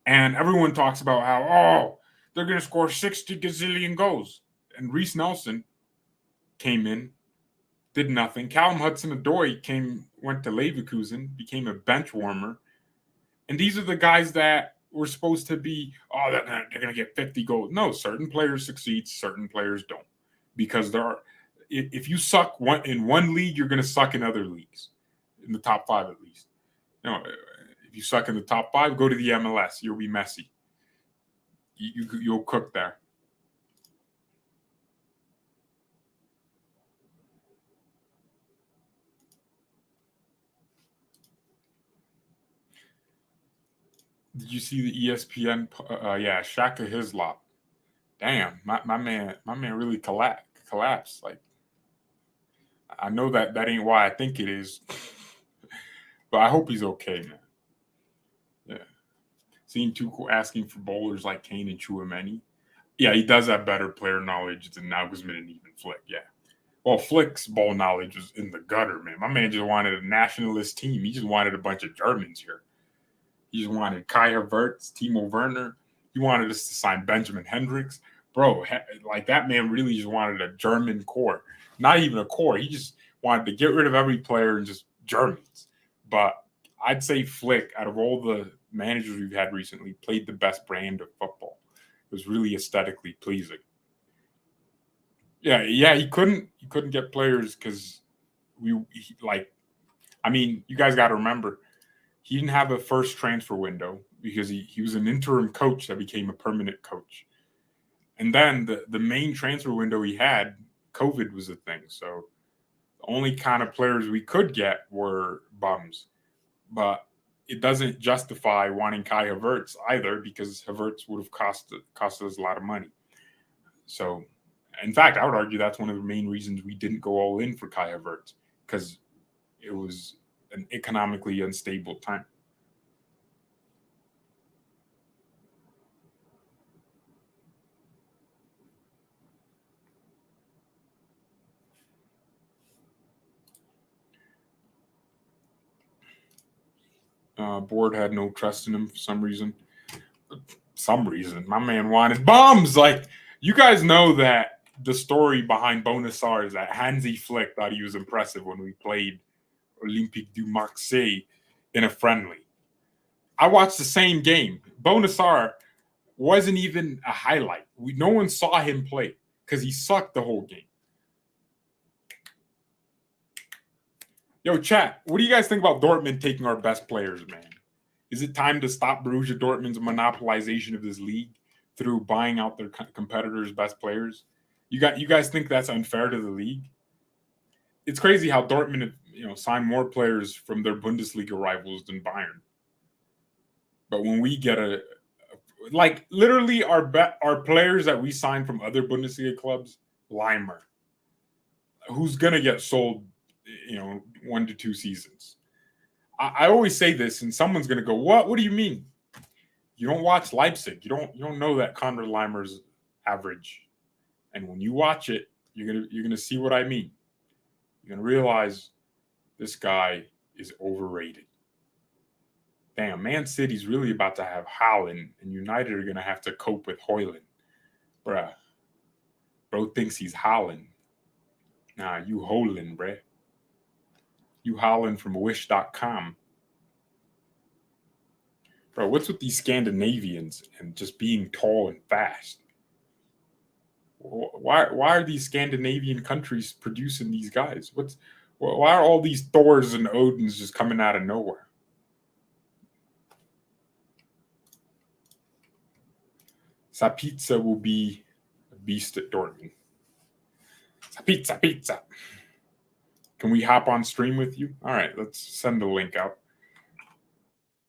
and everyone talks about how, oh, they're going to score 60 gazillion goals. And Reece Nelson came in, did nothing. Callum Hudson-Odoi went to Leverkusen, became a bench warmer. And these are the guys that were supposed to be, oh, they're going to get 50 goals. No, certain players succeed, certain players don't. Because if you suck in one league, you're going to suck in other leagues, in the top 5 at least. If you suck in the top 5, go to the MLS. You'll be messy. You'll cook there. Did you see the ESPN? Yeah, Shaka Hislop. Damn, my man really collapsed. Like, I know that ain't why I think it is, but I hope he's okay, man. Yeah, seeing Tuchel asking for bowlers like Kane and Chouameni. Yeah, he does have better player knowledge than Nagelsmann and even Flick. Yeah. Well, Flick's ball knowledge was in the gutter, man. My man just wanted a nationalist team. He just wanted a bunch of Germans here. He just wanted Kai Havertz, Timo Werner. He wanted us to sign Benjamin Hendricks. Bro, like, that man really just wanted a German core. Not even a core. He just wanted to get rid of every player and just Germans. But I'd say Flick, out of all the managers we've had recently, played the best brand of football. It was really aesthetically pleasing. Yeah, he couldn't get players because you guys got to remember, he didn't have a first transfer window because he was an interim coach that became a permanent coach. And then the main transfer window he had, COVID was a thing. So the only kind of players we could get were bums. But it doesn't justify wanting Kai Havertz either, because Havertz would have cost us a lot of money. So, in fact, I would argue that's one of the main reasons we didn't go all in for Kai Havertz, because it was an economically unstable time. Board had no trust in him for some reason. My man wanted bombs. Like, you guys know that the story behind Bonasar is that Hansi Flick thought he was impressive when we played Olympique du Marseille in a friendly. I watched the same game. Bonasar wasn't even a highlight. No one saw him play because he sucked the whole game. Yo, chat, what do you guys think about Dortmund taking our best players, man? Is it time to stop Borussia Dortmund's monopolization of this league through buying out their competitors' best players? You guys think that's unfair to the league? It's crazy how Dortmund have, signed more players from their Bundesliga rivals than Bayern. But when we get literally our players that we sign from other Bundesliga clubs, Leimer, who's gonna get sold, 1 to 2 seasons. I always say this, and someone's gonna go, "What? What do you mean? You don't watch Leipzig. You don't know that Conrad Leimer's average." And when you watch it, you're gonna see what I mean. You're gonna realize this guy is overrated. Damn, Man City's really about to have Haaland, and United are gonna have to cope with Højlund. Bruh. Bro thinks he's Haaland. Nah, you Højlund, bruh. You Haaland from Wish.com. Bro, what's with these Scandinavians and just being tall and fast? Why are these Scandinavian countries producing these guys? Why are all these Thors and Odins just coming out of nowhere? Sapitza will be a beast at Dortmund. Pizza, pizza. Can we hop on stream with you? All right, let's send the link out.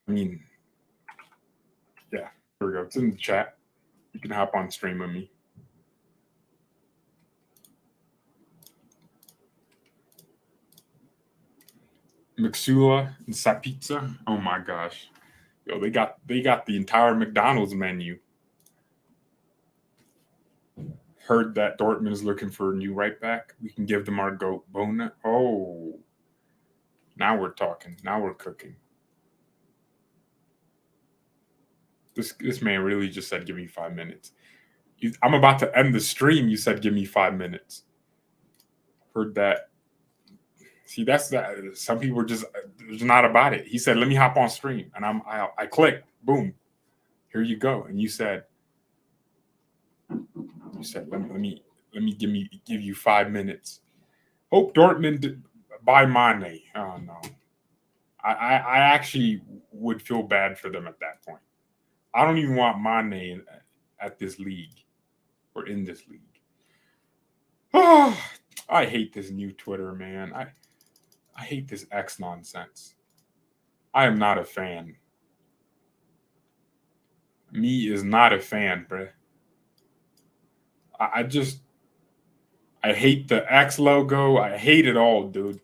I mean, yeah, here we go. It's in the chat. You can hop on stream with me. Mixula and Sapizza. Oh my gosh. Yo, they got the entire McDonald's menu. Heard that Dortmund is looking for a new right back. We can give them our goat Bona. Oh, now we're talking. Now we're cooking. This man really just said, "Give me 5 minutes." I'm about to end the stream. You said, "Give me 5 minutes." Heard that. See, that's that. Some people are just not about it. He said, "Let me hop on stream," and I clicked. Boom. Here you go. And you said, "Let me give you 5 minutes." Hope Dortmund buy Mane. Oh no, I actually would feel bad for them at that point. I don't even want Mane at this league or in this league. Oh, I hate this new Twitter, man. I hate this X nonsense. I am not a fan. Me is not a fan, bruh. I hate the X logo. I hate it all, dude.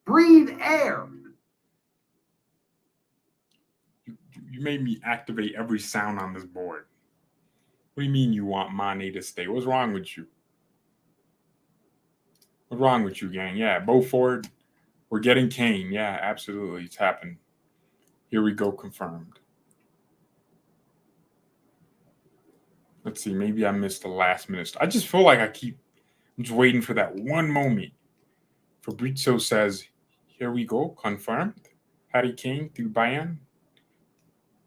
Breathe air. You made me activate every sound on this board. What do you mean you want Mane to stay? What's wrong with you? What's wrong with you, gang? Yeah, Bo Ford. We're getting Kane. Yeah, absolutely. It's happened. Here we go, confirmed. Let's see. Maybe I missed the last minute. I just feel like I'm just waiting for that one moment. Fabrizio says, here we go, confirmed. Harry Kane through Bayern.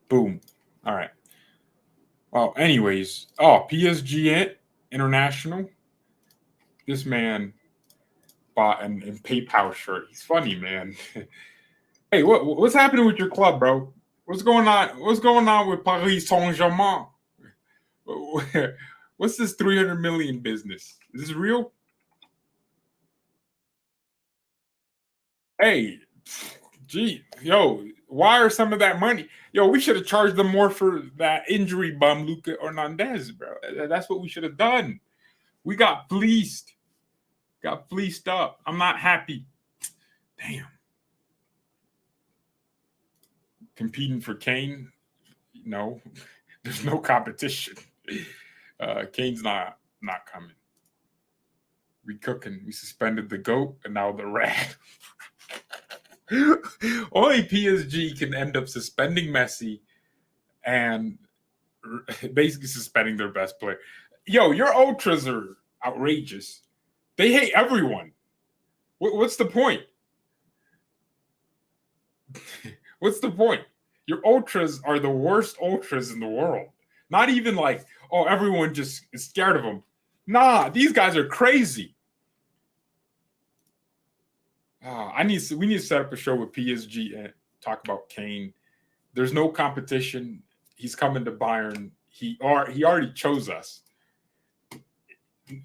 Boom. All right. Well, anyways. Oh, PSG International. This man bought an PayPal shirt. He's funny, man. Hey, what's happening with your club, bro? What's going on? What's going on with Paris Saint-Germain? What's this 300 million business? Is this real? Hey, gee, yo, wire some of that money. Yo, we should have charged them more for that injury bum, Luca Hernandez, bro. That's what we should have done. We got fleeced. Got fleeced up. I'm not happy. Damn. Competing for Kane? No. There's no competition. Kane's not coming. We cooking. We suspended the GOAT and now the rat. Only PSG can end up suspending Messi and basically suspending their best player. Yo, your ultras are outrageous. They hate everyone. What's the point? What's the point? Your ultras are the worst ultras in the world. Not even like, oh, everyone just is scared of them. Nah, these guys are crazy. We need to set up a show with PSG and talk about Kane. There's no competition. He's coming to Bayern. He already chose us.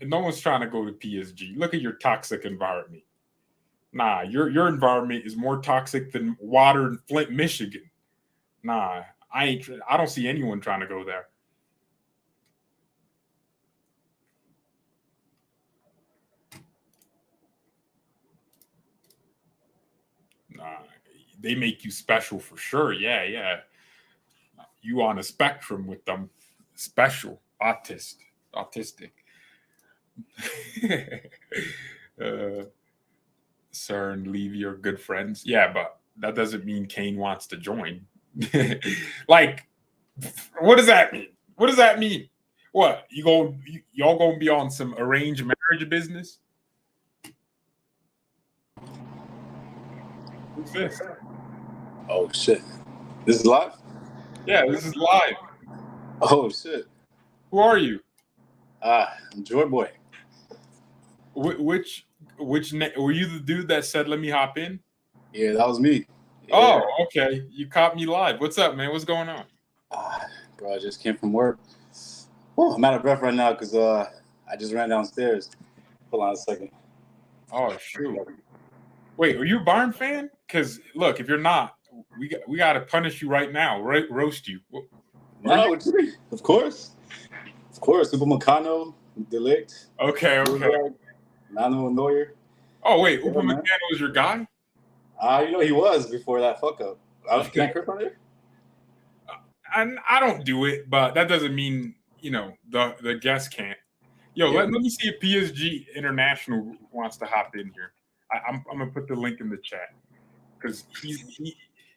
No one's trying to go to PSG. Look at your toxic environment. Nah, your environment is more toxic than water in Flint, Michigan. Nah, I don't see anyone trying to go there. Nah, they make you special for sure. Yeah. You on a spectrum with them. Special, autistic. Sir and Levy are good friends. Yeah, but that doesn't mean Kane wants to join. Like, what does that mean? What does that mean? What, y'all gonna be on some arranged marriage Heard your business. Who's this? Oh shit! This is live. Yeah, this is live. Oh shit! Who are you? I'm Joy Boy. Which were you the dude that said let me hop in? Yeah, that was me. Yeah. Oh, okay. You caught me live. What's up, man? What's going on? Bro, I just came from work. Oh, I'm out of breath right now because I just ran downstairs. Hold on a second. Oh shoot. Wait, are you a Bayern fan? Because look, if you're not, we got to punish you right now. Right, roast you. No, of course. Super Meccano, Delict. Okay. Nano Neuer. Oh wait, Yeah, Upamecano is your guy? He was before that fuck up. Can I curse on there? I don't do it, but that doesn't mean the guest can't. Yo, let me see if PSG International wants to hop in here. I'm gonna put the link in the chat because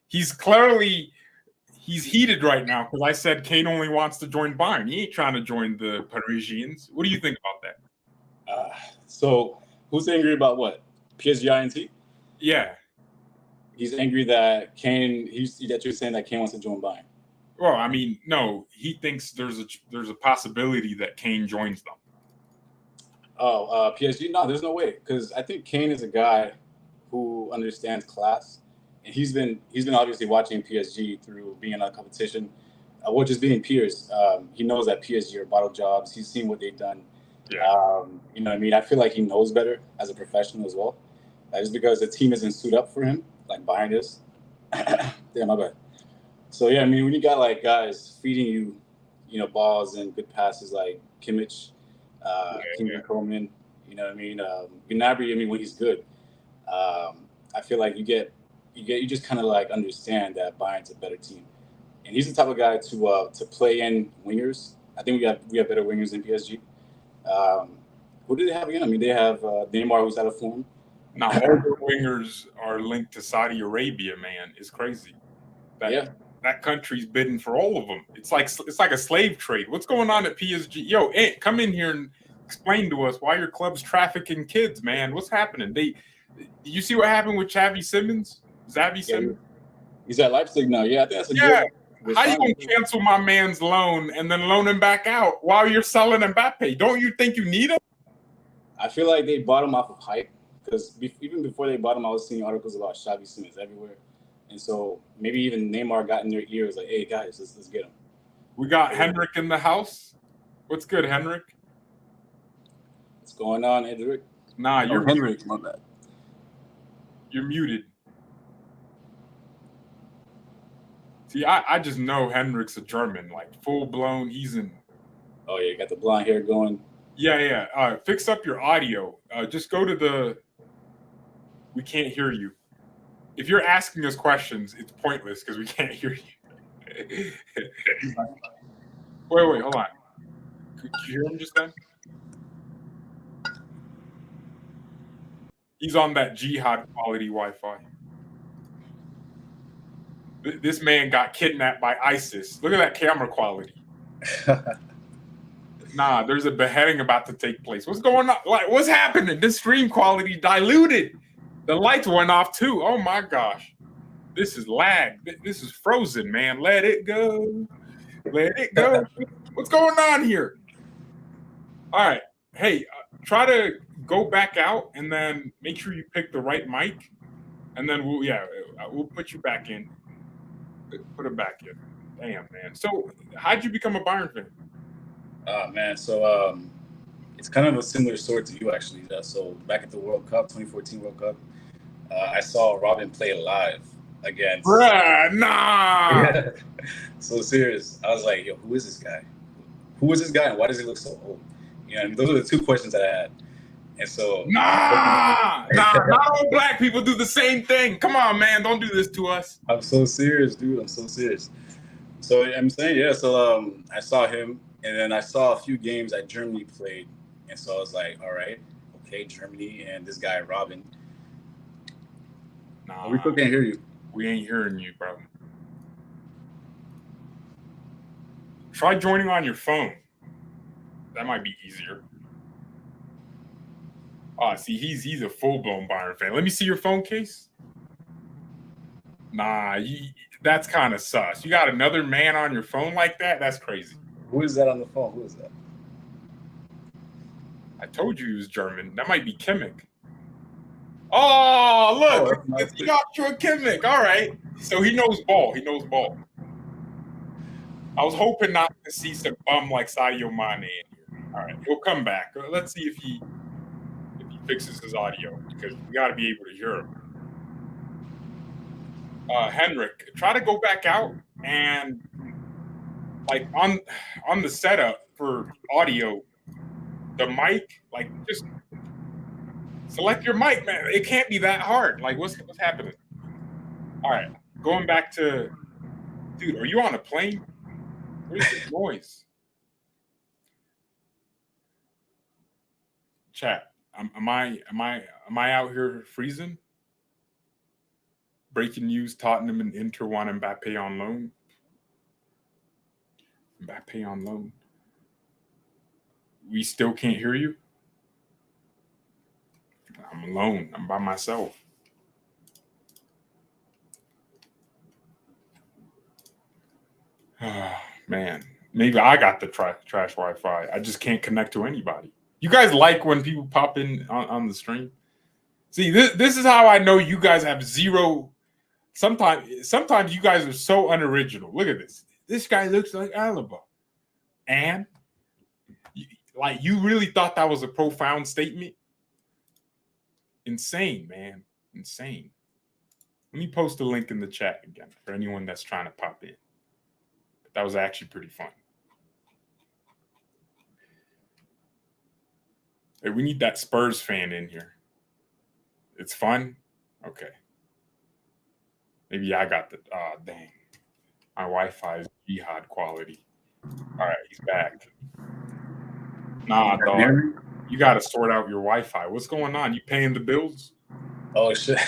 he's clearly heated right now because I said Kane only wants to join Bayern. He ain't trying to join the Parisians. What do you think about that? So who's angry about what? PSG INT? Yeah. He's angry that Kane. That you're saying that Kane wants to join Bayern. Well, I mean, no, he thinks there's a possibility that Kane joins them. PSG? No, there's no way because I think Kane is a guy who understands class, and he's been obviously watching PSG through being in a competition, or just being peers. He knows that PSG are bottle jobs. He's seen what they've done. Yeah. You know what I mean? I feel like he knows better as a professional as well, just because the team isn't suited up for him like Bayern is. Damn, my bad. So yeah, I mean, when you got like guys feeding you, balls and good passes like Kimmich, Kingsley Coman, you know what I mean? Gnabry, I mean, when he's good, I feel like you just kind of like understand that Bayern's a better team, and he's the type of guy to play in wingers. I think we have better wingers than PSG. Who do they have again? I mean, they have Neymar, who's out of form. Now, all the wingers are linked to Saudi Arabia, man. It's crazy. That country's bidding for all of them. It's like a slave trade. What's going on at PSG? Yo, Ant, come in here and explain to us why your club's trafficking kids, man. What's happening? Did you see what happened with Xavi Simmons? He's at Leipzig now. Yeah, I think that's a good. How you gonna cancel my man's loan and then loan him back out while you're selling Mbappe? Don't you think you need him? I feel like they bought him off of hype because even before they bought him, I was seeing articles about Xavi Simmons everywhere. And so maybe even Neymar got in their ears like, hey, guys, let's get him. We got Henrik in the house. What's good, Henrik? What's going on, Henrik? Nah, you're Henrik. My bad. You're muted. See, I just know Henrik's a German, like full-blown. He's in. Oh, yeah, you got the blonde hair going. Yeah. Fix up your audio. Just go to the. We can't hear you. If you're asking us questions, it's pointless because we can't hear you. Wait, hold on. Could you hear him just then? He's on that jihad quality Wi-Fi. This man got kidnapped by ISIS. Look at that camera quality. Nah, there's a beheading about to take place. What's going on? Like, what's happening? This stream quality diluted. The lights went off too. Oh my gosh. This is lag. This is frozen, man. Let it go. Let it go. What's going on here? All right. Hey, try to go back out and then make sure you pick the right mic. And then we'll put you back in. Put it back in. Damn, man. So how'd you become a Bayern fan? Man, so it's kind of a similar story to you, actually. So back at the World Cup, 2014 World Cup, I saw Robin play live against. Bruh, nah. So serious. I was like, yo, who is this guy? Who is this guy, and why does he look so old? And those are the two questions that I had. And so not all black people do the same thing. Come on, man, don't do this to us. I'm so serious, dude. I'm so serious. So I'm saying, yeah. So I saw him, and then I saw a few games that Germany played, and so I was like, all right, okay, Germany and this guy Robin. Nah, we still can't hear you. We ain't hearing you, bro. Try joining on your phone. That might be easier. See, he's a full-blown Bayern fan. Let me see your phone case. Nah, that's kind of sus. You got another man on your phone like that? That's crazy. Who is that on the phone? Who is that? I told you he was German. That might be Kimmich. Oh, look. He got you a Kimmich. All right. So he knows ball. He knows ball. I was hoping not to see some bum like Sadio Mane in here. All right. He'll come back. Let's see if he fixes his audio, because we got to be able to hear him. Henrik, try to go back out and like on the setup for audio, the mic, like just select your mic, man. It can't be that hard. Like what's happening? All right, going back to, dude, are you on a plane? Where's the noise? Chat. Am I out here freezing? Breaking news: Tottenham and Inter want Mbappe on loan. Mbappe on loan. We still can't hear you. I'm alone. I'm by myself. Oh, man, maybe I got the trash Wi-Fi. I just can't connect to anybody. You guys like when people pop in on the stream? See, this is how I know you guys have zero. Sometimes you guys are so unoriginal. Look at this. This guy looks like Alaba. And you really thought that was a profound statement? Insane, man. Insane. Let me post a link in the chat again for anyone that's trying to pop in. That was actually pretty fun. Hey, we need that Spurs fan in here. It's fun? Okay. Maybe I got the dang. My Wi-Fi is jihad quality. All right, he's back. Nah, dog. You got to sort out your Wi-Fi. What's going on? You paying the bills? Oh shit.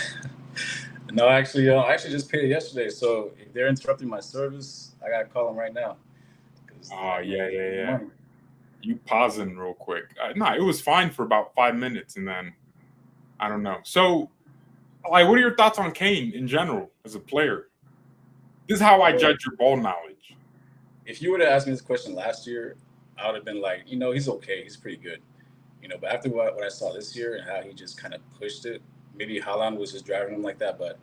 No, actually, I actually just paid it yesterday. So if they're interrupting my service, I gotta call them right now. Oh yeah. You pausing real quick. No, it was fine for about 5 minutes, and then I don't know. So, like, what are your thoughts on Kane in general as a player? This is how I judge your ball knowledge. If you would have asked me this question last year, I would have been like, he's okay, he's pretty good, But after what I saw this year and how he just kind of pushed it, maybe Haaland was just driving him like that, but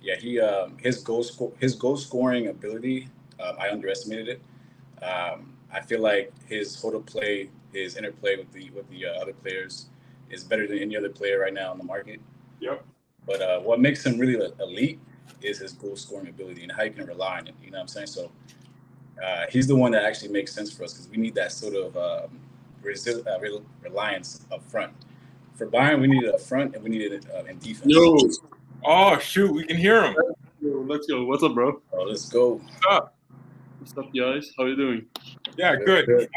yeah, he his goal scoring ability, I underestimated it. I feel like his hold-up play, his interplay with the other players is better than any other player right now on the market. Yep. But what makes him really elite is his goal scoring ability and how you can rely on it. You know what I'm saying? So he's the one that actually makes sense for us because we need that sort of reliance up front. For Bayern, we need it up front and we need it in defense. Yo. Oh, shoot. We can hear him. Yo, let's go. What's up, bro? Oh, let's go. What's up? What's up, guys? How you doing? Yeah, good.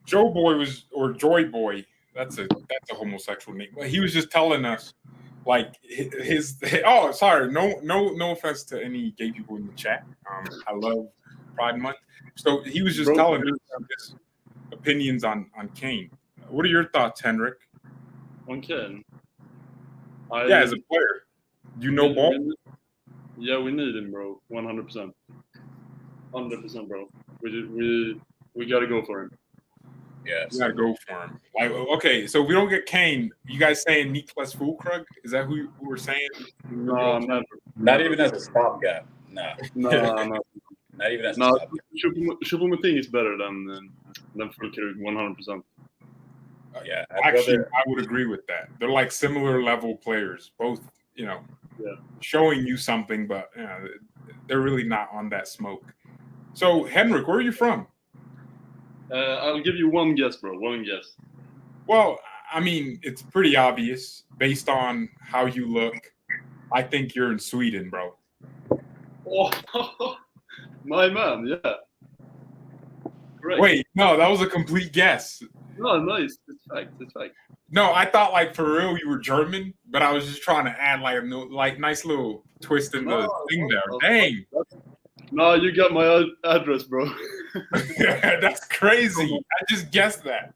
Joy Boy. That's a homosexual name. He was just telling us, like, oh, sorry. No offense to any gay people in the chat. I love Pride Month. So he was just telling us his opinions on Kane. What are your thoughts, Henrik? On Kane? As a player. You know ball? Yeah, we need him, bro. 100%. 100%, bro. We got to go for him. Yeah, we got to go for him. Like, okay, so if we don't get Kane, you guys saying Niklas Füllkrug? Is that who we're saying? No, never. Not even as a stopgap. Nah. No. Not even as a stopgap. Choupo-Moting is better than Füllkrug, 100%. Yeah, actually, I would agree with that. They're like similar level players, both, showing you something, but they're really not on that smoke. So, Henrik, where are you from? I'll give you one guess, bro. One guess. Well, I mean, it's pretty obvious based on how you look. I think you're in Sweden, bro. Oh, my man, yeah. Great. Wait, no, that was a complete guess. No, nice. It's fact. No, I thought like for real you were German, but I was just trying to add like nice little twist in the thing there. Dang. No, you got my address, bro. That's crazy. I just guessed that.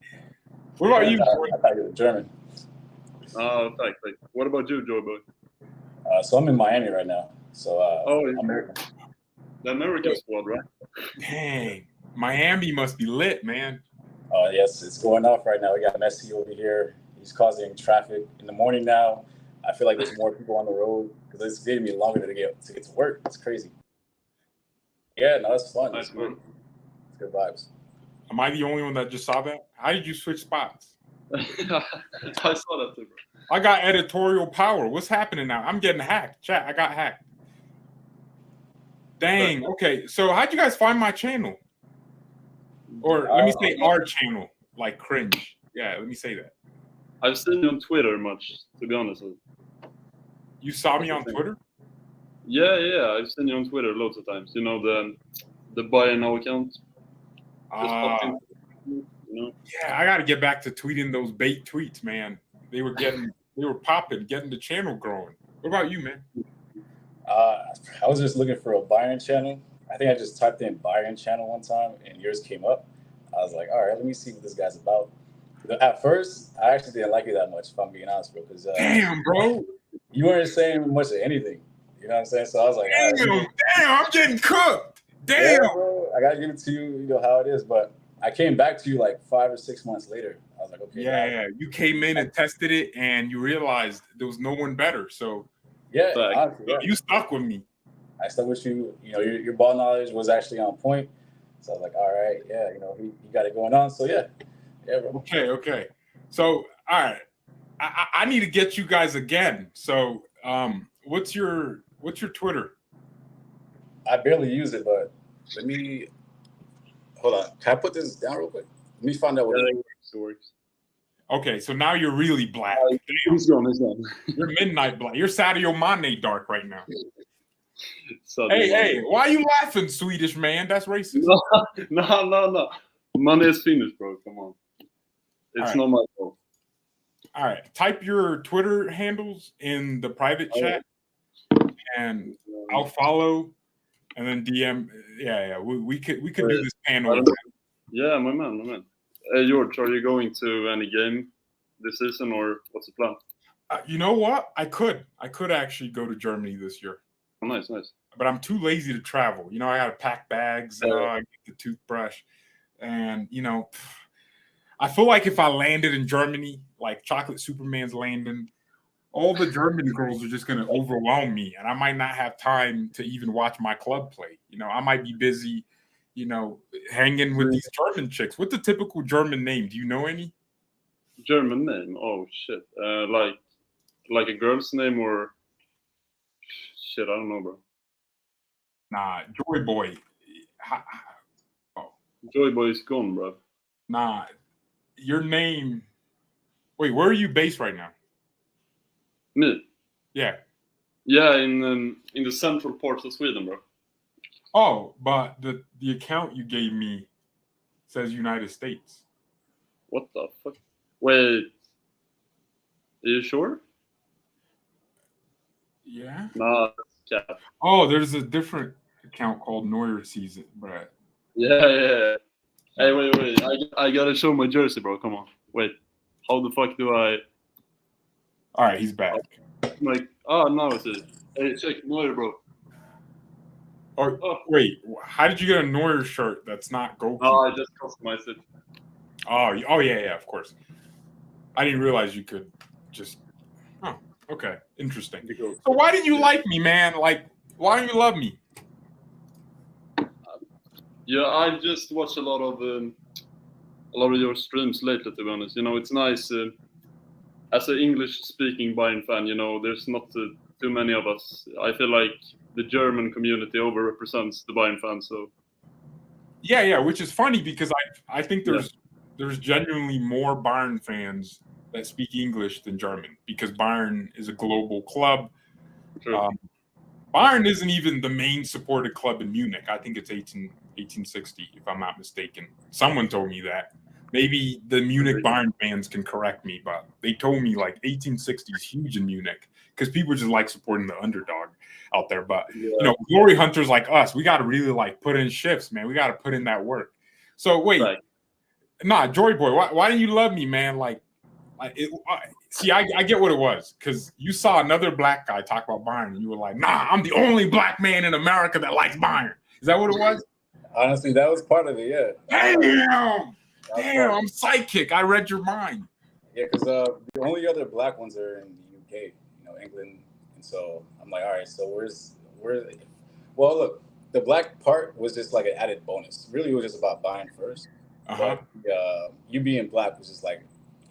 What about you? I thought you were German. Thanks. What about you, Joy Boy? So I'm in Miami right now. So Oh, American. the American squad, right? Dang, Miami must be lit, man. Yes, it's going off right now. We got Messi over here. He's causing traffic in the morning now. I feel like there's more people on the road because it's taking me longer to get to work. It's crazy. Yeah, no, it's fun. Nice, It's man. good. It's good vibes. Am I the only one that just saw that? How did you switch spots? I saw that too, bro. I got editorial power. What's happening now? I'm getting hacked. Chat, I got hacked. Dang. Okay. So how'd you guys find my channel? Or let me say our channel, like cringe. Yeah, let me say that. I've seen you on Twitter much, to be honest. You saw me on Twitter? Yeah. I've seen you on Twitter loads of times. You know, the BayernNow account. You know? Yeah, I got to get back to tweeting those bait tweets, man. They were popping, getting the channel growing. What about you, man? I was just looking for a Bayern channel. I think I just typed in Bayern channel one time, and yours came up. I was like, all right, let me see what this guy's about. At first, I actually didn't like you that much, if I'm being honest, bro. Because damn, bro, you weren't saying much of anything. You know what I'm saying? So I was like, damn, I'm getting cooked. Damn, yeah, bro, I gotta give it to you. You know how it is. But I came back to you like 5 or 6 months later. I was like, okay. Yeah, you came in and tested it, and you realized there was no one better. So yeah, honestly, yeah. You stuck with me. I stuck with you. You know, your ball knowledge was actually on point. So I was like, all right, yeah, you know, he got it going on. So yeah, bro. Okay. So all right, I need to get you guys again. So what's your Twitter? I barely use it, but let me hold on. Can I put this down real quick? Let me find out what it works. Okay, so now you're really black. He's gone. You're midnight black. You're Sadio Mane dark right now. Hey, why are you laughing, Swedish man? That's racist. No. Money is finished, bro. Come on. It's not my fault. All right. Type your Twitter handles in the private chat, and I'll follow, and then DM. Yeah. We could do this panel. Yeah, my man. Hey, George, are you going to any game this season, or what's the plan? You know what? I could actually go to Germany this year. Oh, nice. But I'm too lazy to travel. You know, I got to pack bags, get the toothbrush, and you know, I feel like if I landed in Germany, like Chocolate Superman's landing, all the German girls are just going to overwhelm me, and I might not have time to even watch my club play. You know, I might be busy, you know, hanging with these German chicks. What's the typical German name? Do you know any? German name? Oh shit! Like a girl's name or shit? I don't know, bro. Nah, Joy Boy. Joy Boy is gone, bro. Nah, your name. Wait, where are you based right now? Me? Yeah. Yeah, in the central parts of Sweden, bro. Oh, but the account you gave me says United States. What the fuck? Wait. Are you sure? Yeah. Nah, yeah. Oh, there's a different account called Neuer Season, but Yeah. Hey, wait. I gotta show my jersey, bro. Come on. Wait. How the fuck do I? All right, he's back. Like, oh, now it's it. Hey, check Neuer, bro. Wait, how did you get a Neuer shirt that's not goalkeeper? Oh, I just customized it. Oh yeah, of course. I didn't realize you could just. Oh, okay, interesting. So why didn't you like me, man? Like, why don't you love me? Yeah, I just watched a lot of your streams lately. To be honest, you know, it's nice as an English-speaking Bayern fan. You know, there's not too many of us. I feel like the German community overrepresents the Bayern fans. So. Yeah, which is funny because I think there's genuinely more Bayern fans that speak English than German because Bayern is a global club. True. Bayern isn't even the main supported club in Munich. I think it's 1860, if I'm not mistaken. Someone told me that. Maybe the Munich Bayern fans can correct me, but they told me like 1860 is huge in Munich because people just like supporting the underdog out there. But you know, glory hunters like us, we got to really like put in shifts, man. We got to put in that work. So wait, nah, Joy Boy, why didn't you love me, man? Like See, I get what it was because you saw another black guy talk about Bayern, and you were like, "Nah, I'm the only black man in America that likes Bayern." Is that what it was? Honestly, that was part of it. Yeah. Damn, I'm psychic. I read your mind. Yeah, because the only other black ones are in the UK, England, and so I'm like, all right, so where's? Well, look, the black part was just like an added bonus. Really, it was just about Bayern first. But you being black was just like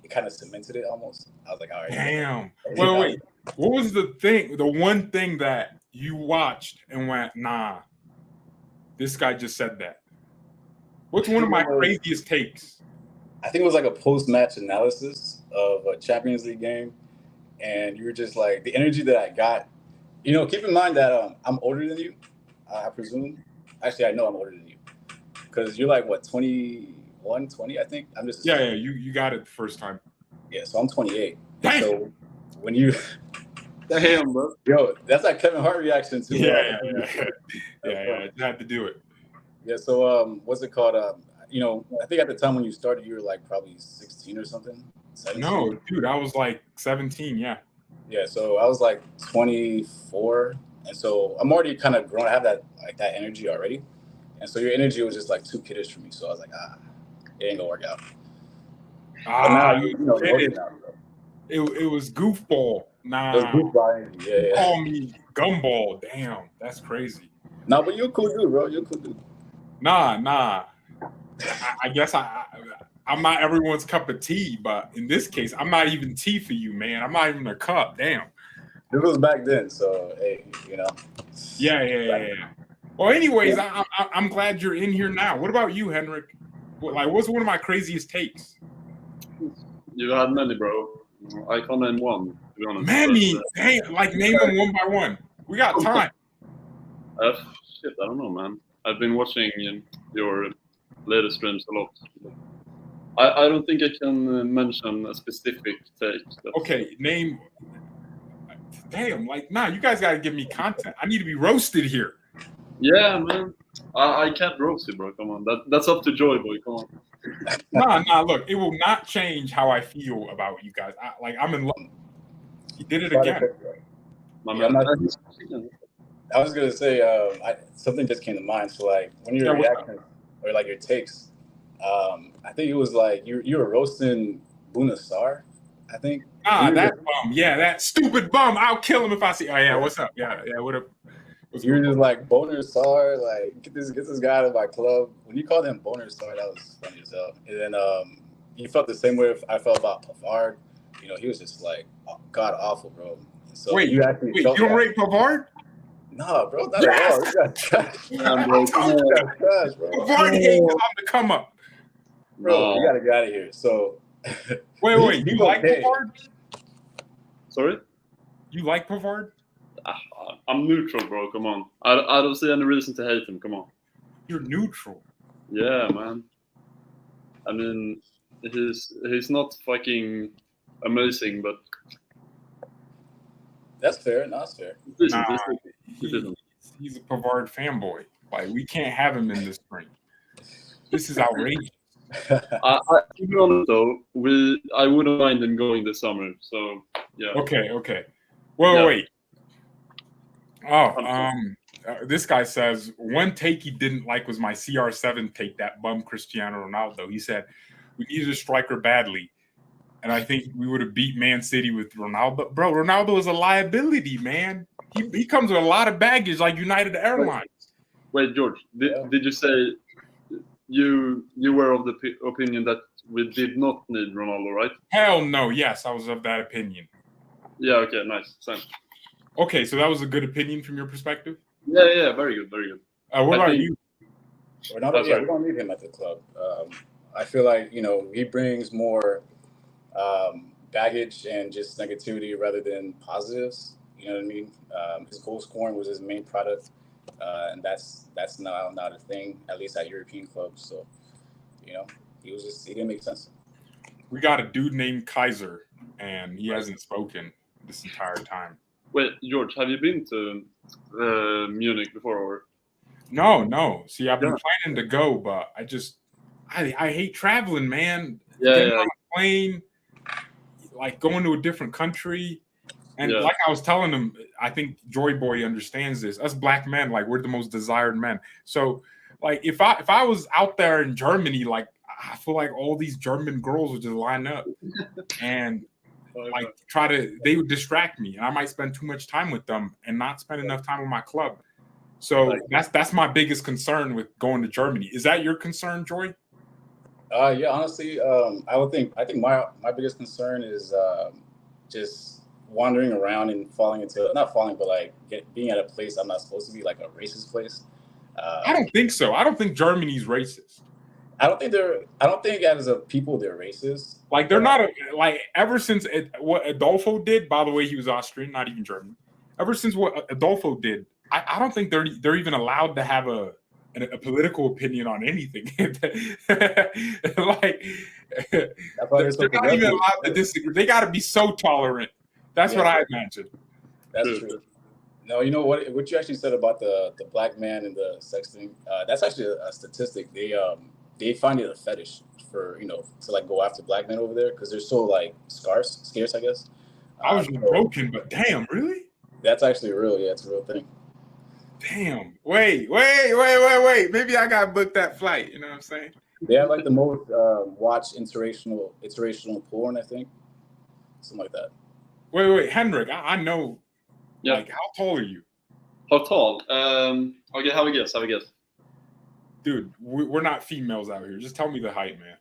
it kind of cemented it almost. I was like, all right. Damn. Wait. What was the one thing that you watched and went, nah, this guy just said that? What's one of my craziest takes? I think it was like a post-match analysis of a Champions League game, and you were just like the energy that I got. Keep in mind that I'm older than you, I presume. Actually, I know I'm older than you because you're like what 21, 20, I think. I'm just yeah. You got it the first time. Yeah, so I'm 28. Damn. So when you damn, bro, yo, that's like Kevin Hart reaction to yeah. I had to do it. Yeah. So what's it called? I think at the time when you started, you were like probably 16 or something. 17. No, dude, I was like 17. Yeah. Yeah. So I was like 24, and so I'm already kind of grown. I have that energy already, and so your energy was just like too kiddish for me. So I was like, it ain't gonna work out. But now it was goofball. Nah, it was goofball energy. Yeah. Call me gumball. Damn, that's crazy. No, but you're a cool dude, bro. You're a cool dude. Nah. I guess I'm not everyone's cup of tea, but in this case, I'm not even tea for you, man. I'm not even a cup. Damn. It was back then, so hey, Yeah. Well, anyways, I'm glad you're in here now. What about you, Henrik? What's one of my craziest takes? You had many, bro. I can't name one, to be honest. Many. Hey, name them one by one. We got time. Shit, I don't know, man. I've been watching your latest streams a lot. I don't think I can mention a specific take. Okay, name. Damn, you guys got to give me content. I need to be roasted here. Yeah, man. I can't roast you, bro. Come on. That's up to Joy, boy. Come on. Nah. Look, it will not change how I feel about you guys. I'm in love. He did it again. I was gonna say something just came to mind. So when your reaction or your takes, I think it was you were roasting Bunasar, I think. That bum. Yeah, that stupid bum. I'll kill him if I see. Oh yeah, what's up? Yeah. What up? You were just like Boner Star, get this guy out of my club. When you called him Boner Star, that was funny as hell. And then you felt the same way I felt about Pavard. He was just god awful, bro. So wait, you don't rate Pavard? Nah, bro, not at all. You got trash. Pavard hates on the come up. Bro, you gotta get out of here. So wait, you like Pavard? Sorry? You like Pavard? I'm neutral, bro. Come on. I don't see any reason to hate him. Come on. You're neutral. Yeah, man. I mean, he's not fucking amazing, but that's fair. No, that's fair. He's a Pavard fanboy. We can't have him in this ring. This is outrageous. To be honest, though, I wouldn't mind him going this summer. So yeah. Okay. Well, wait. This guy says one take he didn't like was my CR7 take, that bum Cristiano Ronaldo. He said we needed a striker badly, and I think we would have beat Man City with Ronaldo. Bro, Ronaldo is a liability, man. He comes with a lot of baggage, like United Airlines. Wait, George, did you say you were of the opinion that we did not need Ronaldo, right? Hell no. Yes, I was of that opinion. Yeah. Okay. Nice. Same. Okay, so that was a good opinion from your perspective? Yeah, very good. What about you? We don't need him at the club. I feel like, he brings more baggage and just negativity rather than positives. You know what I mean? His goal scoring was his main product, and that's now not a thing, at least at European clubs. So, he didn't make sense. We got a dude named Kaiser, and he hasn't spoken this entire time. Wait, George, have you been to Munich before? Or? No. See, I've been planning to go, but I hate traveling, man. Yeah. On a plane. like going to a different country. And Yeah. like I was telling him, I think Joy Boy understands this. Us black men, like we're the most desired men. So like if I was out there in Germany, like I feel like all these German girls would just line up and like they would distract me, and I might spend too much time with them and not spend enough time with my club. So that's my biggest concern with going to Germany. Is that your concern, Joy? Yeah, honestly, I think my biggest concern is just wandering around and not falling, but like being at a place I'm not supposed to be, like a racist place. I don't think so. I don't think Germany's racist. I don't think as a people they're racist. Like they're not like ever since what Adolfo did. By the way, he was Austrian, not even German. Ever since what Adolfo did, I don't think they're even allowed to have a political opinion on anything. Like they're not even allowed to disagree. They got to be so tolerant. That's what I imagine. That's true. No, you know what you actually said about the black man and the sex thing. That's actually a statistic. They find it a fetish for to like go after black men over there because they're so like scarce, I guess. I was broken, but damn, really? That's actually real. Yeah, it's a real thing. Damn. Wait. Maybe I got booked that flight. You know what I'm saying? They have like the most watched interracial porn, I think. Something like that. Wait, Henrik, I know. Yeah. Like, how tall are you? How tall? Okay, have a guess. Dude, we're not females out here. Just tell me the height, man.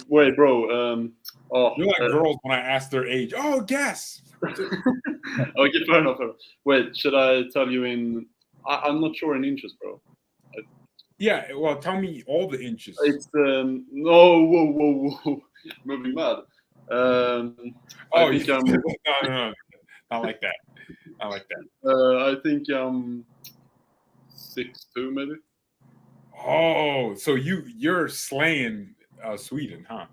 Wait, bro. You're like girls when I ask their age. Oh, guess. Okay, fair enough. Wait, should I tell you I'm not sure in inches, bro. Yeah, well, tell me all the inches. It's no, whoa, moving mad. No, not like that. I like that. I think I'm 6'2", maybe. Oh, so you're slaying Sweden, huh?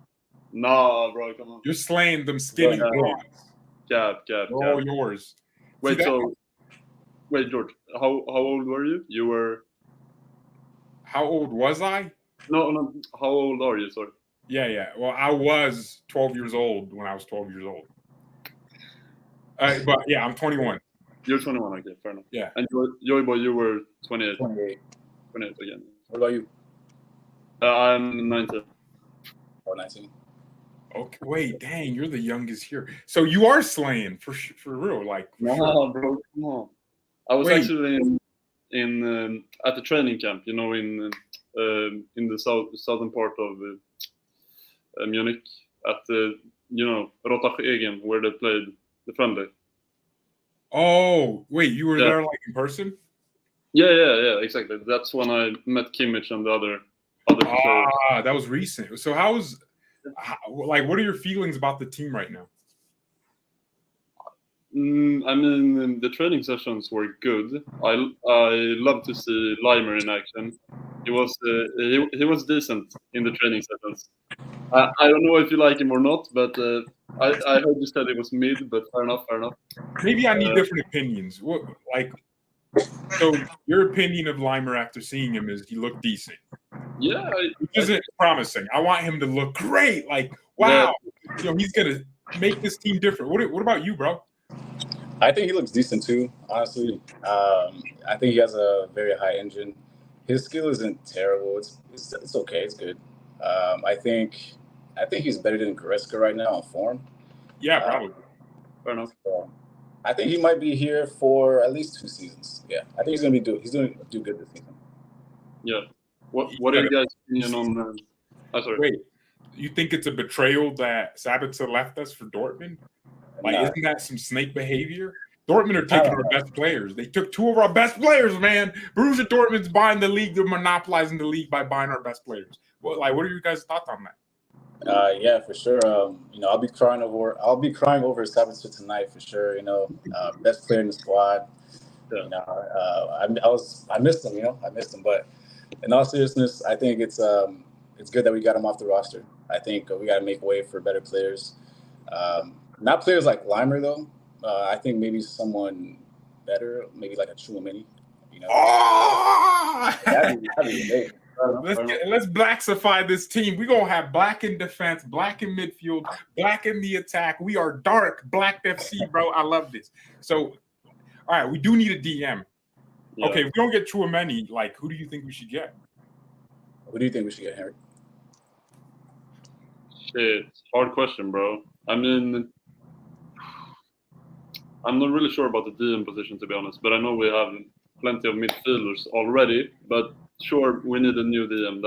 Nah, bro, come on. You're slaying them skinny blondes. Cap. All yours. Wait, George, how old were you? You were. How old was I? No. How old are you? Sorry. Yeah. Well, I was 12 years old when I was 12 years old. But yeah, I'm 21. You're 21, okay, fair enough. Yeah. And Joy Boy, you were 28. 28 again. What about you? I'm 19. Oh, 19. Okay, wait, dang, you're the youngest here. So you are slaying for real, like. No, bro, come on. I was actually in at the training camp, in the southern part of Munich, at the Rottach-Egen, where they played the friendly. Oh, wait, you were there like in person? Yeah, exactly. That's when I met Kimmich and the other players. That was recent. So what are your feelings about the team right now? I mean, the training sessions were good. I love to see Limer in action. He was decent in the training sessions. I don't know if you like him or not, but I heard you said it was mid, but fair enough. Maybe I need different opinions. So your opinion of Limer after seeing him is he looked decent. Yeah, which isn't promising. I want him to look great. Like, wow, he's gonna make this team different. What about you, bro? I think he looks decent too, honestly. I think he has a very high engine. His skill isn't terrible. It's okay. It's good. I think he's better than Goretzka right now on form. Yeah, probably. Fair enough. I think he might be here for at least 2 seasons. Yeah, I think he's gonna do good this season. Yeah. What are you guys' opinion on? Sorry. Wait, you think it's a betrayal that Sabitzer left us for Dortmund? Like, isn't that some snake behavior? Dortmund are taking our best players. They took 2 of our best players, man. Borussia Dortmund's buying the league. They're monopolizing the league by buying our best players. What are your guys' thoughts on that? Yeah, for sure. I'll be crying over Sabitzer tonight for sure. Best player in the squad. I missed him. I missed him. But in all seriousness, I think it's good that we got him off the roster. I think we got to make way for better players. Not players like Limer though. I think maybe someone better, maybe like a Chouameni. Oh! That'd be great. Let's blacksify this team. We're gonna have black in defense, black in midfield, black in the attack. We are dark black FC, bro. I love this. So, all right, we do need a DM. Yeah. Okay, if we don't get Tchouameni, like, who do you think we should get? Who do you think we should get, Henry? Shit, hard question, bro. I mean, I'm not really sure about the DM position, to be honest, but I know we have plenty of midfielders already. But sure, we need a new DM.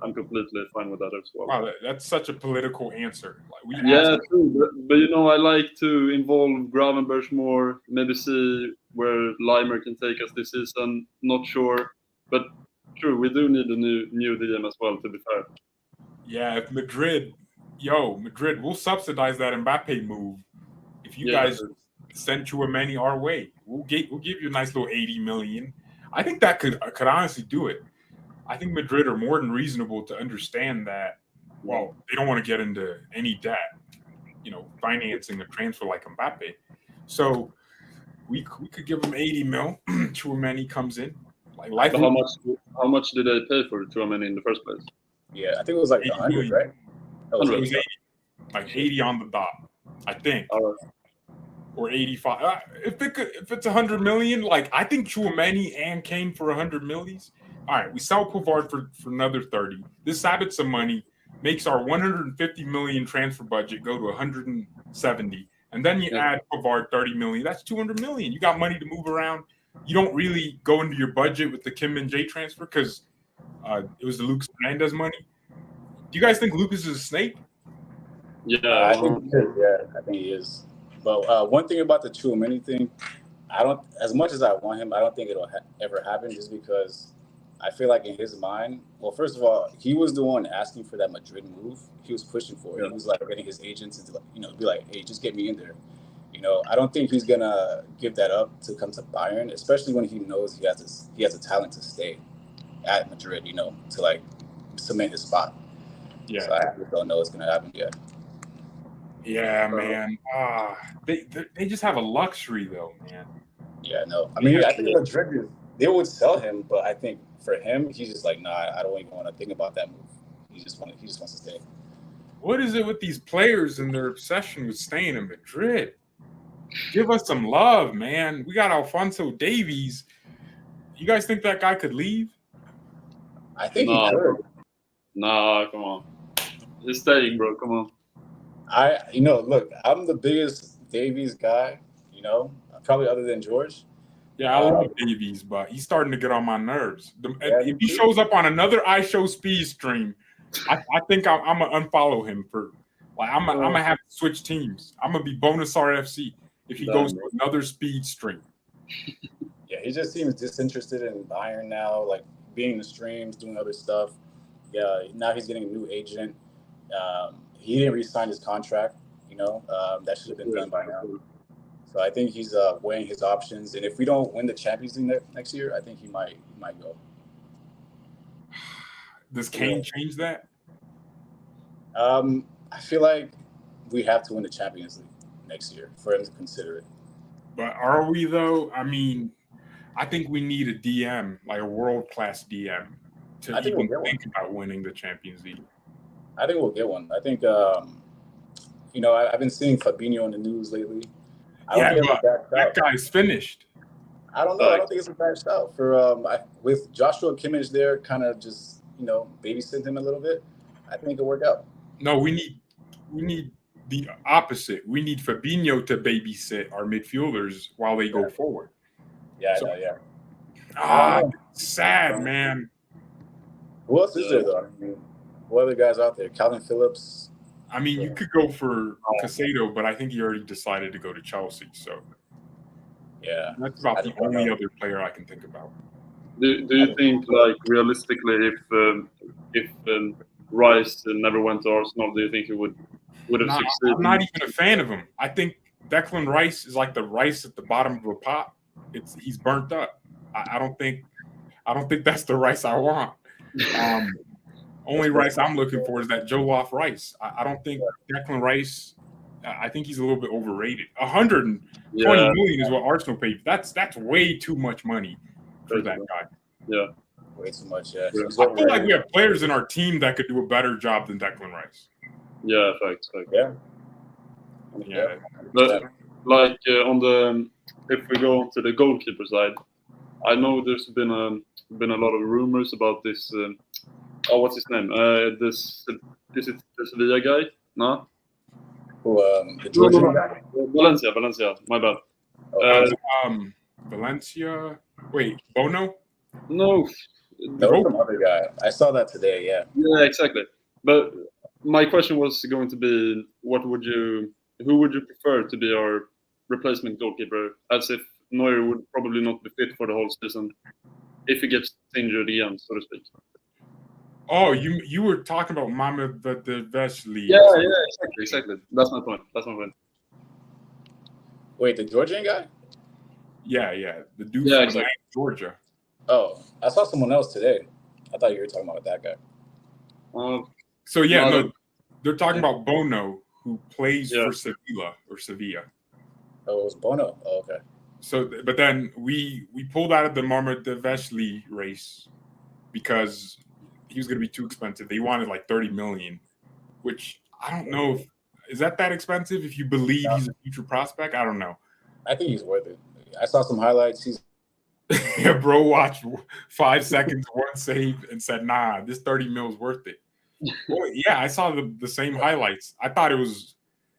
I'm completely fine with that as well. Wow, that's such a political answer. Like, true. But I like to involve Gravenberch more. Maybe see where Limer can take us this season. Not sure, but true, we do need a new DM as well. To be fair. Yeah, if Madrid, we'll subsidize that Mbappe move. If you guys send Tchouameni our way, we'll give you a nice little 80 million. I think that could honestly do it. I think Madrid are more than reasonable to understand that. Well, they don't want to get into any debt, financing a transfer like Mbappe. So we could give them 80 mil. Tchouameni comes in. But how much did they pay for Tchouameni in the first place? Yeah, I think it was like 100, right? It was 80, like 80 on the dot, I think. Or 85. If it's 100 million, I think Tchouameni and Kane for 100 millies. All right, we sell Pavard for another 30. This sabot's some money, makes our 150 million transfer budget go to 170. And then you add Pavard 30 million. That's 200 million. You got money to move around. You don't really go into your budget with the Kim Min-jae transfer because it was the Lucas Hernandez money. Do you guys think Lucas is a snake? Yeah, I think he is. Yeah, I think he is. But one thing about the Tchouameni thing, as much as I want him, I don't think it'll ever happen just because I feel like in his mind, well, first of all, he was the one asking for that Madrid move. He was pushing for it. He was getting his agents to be like, hey, just get me in there. I don't think he's gonna give that up to come to Bayern, especially when he knows he has a talent to stay at Madrid, to cement his spot. Yeah. So I just don't know what's gonna happen yet. Yeah, man. They just have a luxury though, man. Yeah, no. I mean, I think Madrid, they would sell him, but I think for him, he's just like, nah, I don't even want to think about that move. He just wants to stay. What is it with these players and their obsession with staying in Madrid? Give us some love, man. We got Alphonso Davies. You guys think that guy could leave? I think he could. Nah, come on. He's staying, bro. Come on. Look, I'm the biggest Davies guy, probably other than George. Yeah, I love Davies, but he's starting to get on my nerves. If he shows up on another I Show Speed stream, I think I'm gonna unfollow him I'm gonna have to switch teams. I'm gonna be bonus RFC if he goes to another speed stream. Yeah, he just seems disinterested in Bayern now, being in the streams, doing other stuff. Yeah, now he's getting a new agent. He didn't re-sign his contract. That should have been done by now. So I think he's weighing his options, and if we don't win the Champions League next year, I think he might go. Does Kane change that? I feel like we have to win the Champions League next year for him to consider it. But are we though? I mean, I think we need a DM, like a world-class DM, to even think about winning the Champions League. I think we'll get one. I think, I've been seeing Fabinho on the news lately. That guy's finished. I don't know. I don't think it's a bad shout with Joshua Kimmich there, kind of just babysit him a little bit. I think it'll work out. No, we need the opposite. We need Fabinho to babysit our midfielders while they go forward. Yeah, I know. Yeah. Sad, man. Who else is there though? I mean, what other guys out there? Calvin Phillips. I mean, you could go for Casado, but I think he already decided to go to Chelsea. So yeah, that's about the only other player I can think about. Do you think, realistically, if Rice never went to Arsenal, do you think he would have succeeded? I'm not even a fan of him. I think Declan Rice is like the rice at the bottom of a pot. He's burnt up. I don't think that's the rice I want. Only rice I'm looking for is that Jollof rice. I don't think Declan Rice. I think he's a little bit overrated. 120 million is what Arsenal paid. That's way too much money for that guy. Yeah. way too much. Yeah, Yeah. He's I feel like we overrated. have players in our team that could do a better job than Declan Rice. Yeah, facts. Yeah, Yeah. But like if we go to the goalkeeper side, I know there's been a lot of rumors about this. What's his name? Is it the Sevilla guy? No. who the Georgian No. guy? Valencia. My bad. Valencia. Wait, Bono? No. No, it's some other guy. I saw that today. Yeah. Yeah, exactly. But my question was going to be, who would you prefer to be our replacement goalkeeper? As if Neuer would probably not be fit for the whole season if he gets injured again, so to speak. Oh, you were talking about Mohamed the Vesely. Yeah, exactly. That's my point. Wait, the Georgian guy? Yeah. The dude Yeah, from exactly. Georgia. Oh, I saw someone else today. I thought you were talking about that guy. So yeah, No, no, they're talking about Bono, who plays Yeah. for Sevilla. Oh, it was Bono. Oh, okay. So, but then we pulled out of the Mohamed the Vesely race because he was going to be too expensive. They wanted like 30 million, which I don't know is that expensive if you believe he's a future prospect. I don't know. I think he's worth it. I saw some highlights. He's Yeah, bro watched 5 seconds, one save, and said, "Nah, this 30 mil is worth it." Well, yeah, I saw the same highlights. I thought it was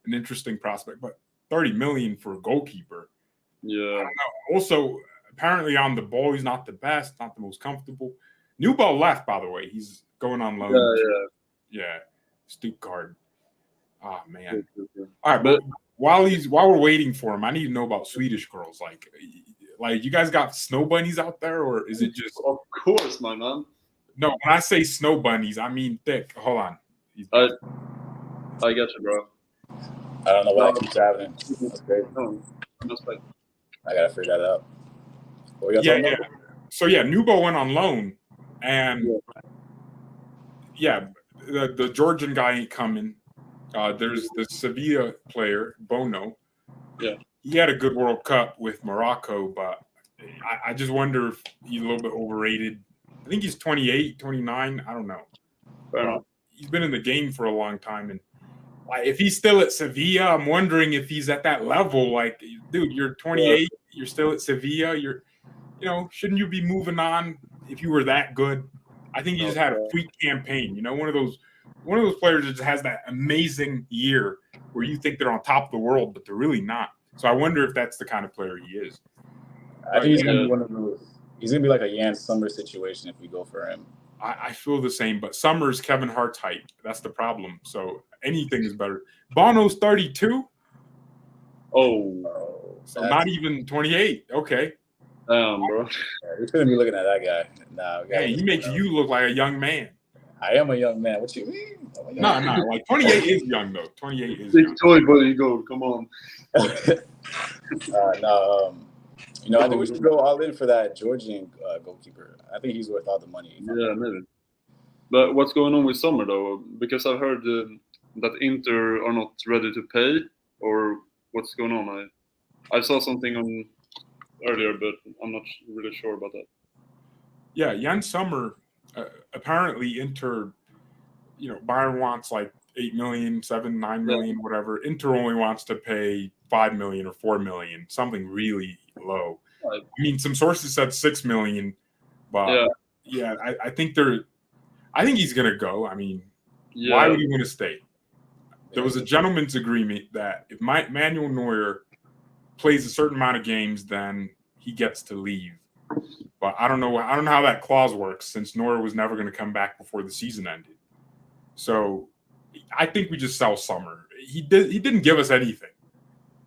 an interesting prospect, but 30 million for a goalkeeper. Yeah. I don't know. Also, apparently on the ball, he's not the best, not the most comfortable. Newball left, by the way. He's going on loan. Yeah. Stuttgart. Oh man. All right, but while we're waiting for him, I need to know about Swedish girls. Like you guys got snow bunnies out there, or is it just? Of course, my man. No, when I say snow bunnies, I mean thick. Hold on. I get you, bro. I don't know why it keeps happening. That's crazy. No, that's fine. I gotta figure that out. Yeah. So yeah, Nubo went on loan, and the Georgian guy ain't coming. There's the Sevilla player Bono. Yeah, he had a good World Cup with Morocco, but I just wonder if he's a little bit overrated. I think he's 28, 29. I don't know. He's been in the game for a long time, and if he's still at Sevilla, I'm wondering if he's at that level. Like, dude, you're 28, you're still at Sevilla. Shouldn't you be moving on if you were that good? I think he just had a freak campaign. One of those players that just has that amazing year where you think they're on top of the world, but they're really not. So I wonder if that's the kind of player he is. I think he's gonna be one of those. He's gonna be like a Jan Sommer situation if we go for him. I feel the same, but Summer's Kevin Hart's height. That's the problem. So anything is better. Bono's 32. Oh, so not even 28. Okay. Bro. Yeah, we shouldn't be looking at that guy. Nah. Hey, he makes you look like a young man. I am a young man. What you mean? No. Like 28 is young though. 28 is big young. toy buddy, go. Come on. I think we should go all in for that Georgian goalkeeper. I think he's worth all the money. Yeah, maybe. But what's going on with Sommer though? Because I've heard that Inter are not ready to pay, or what's going on? I saw something on earlier, but I'm not really sure about that. Yeah, Jan Sommer, apparently Inter, Bayern wants like 8 million, 7, 9 million, whatever. Inter only wants to pay 5 million or 4 million, something really low. Right. I mean, some sources said 6 million, but I think he's gonna go. I mean, why would he want to stay? There was a gentleman's agreement that if Manuel Neuer plays a certain amount of games, then he gets to leave. But I don't know how that clause works, since Neuer was never going to come back before the season ended. So I think we just sell Sommer. He didn't give us anything.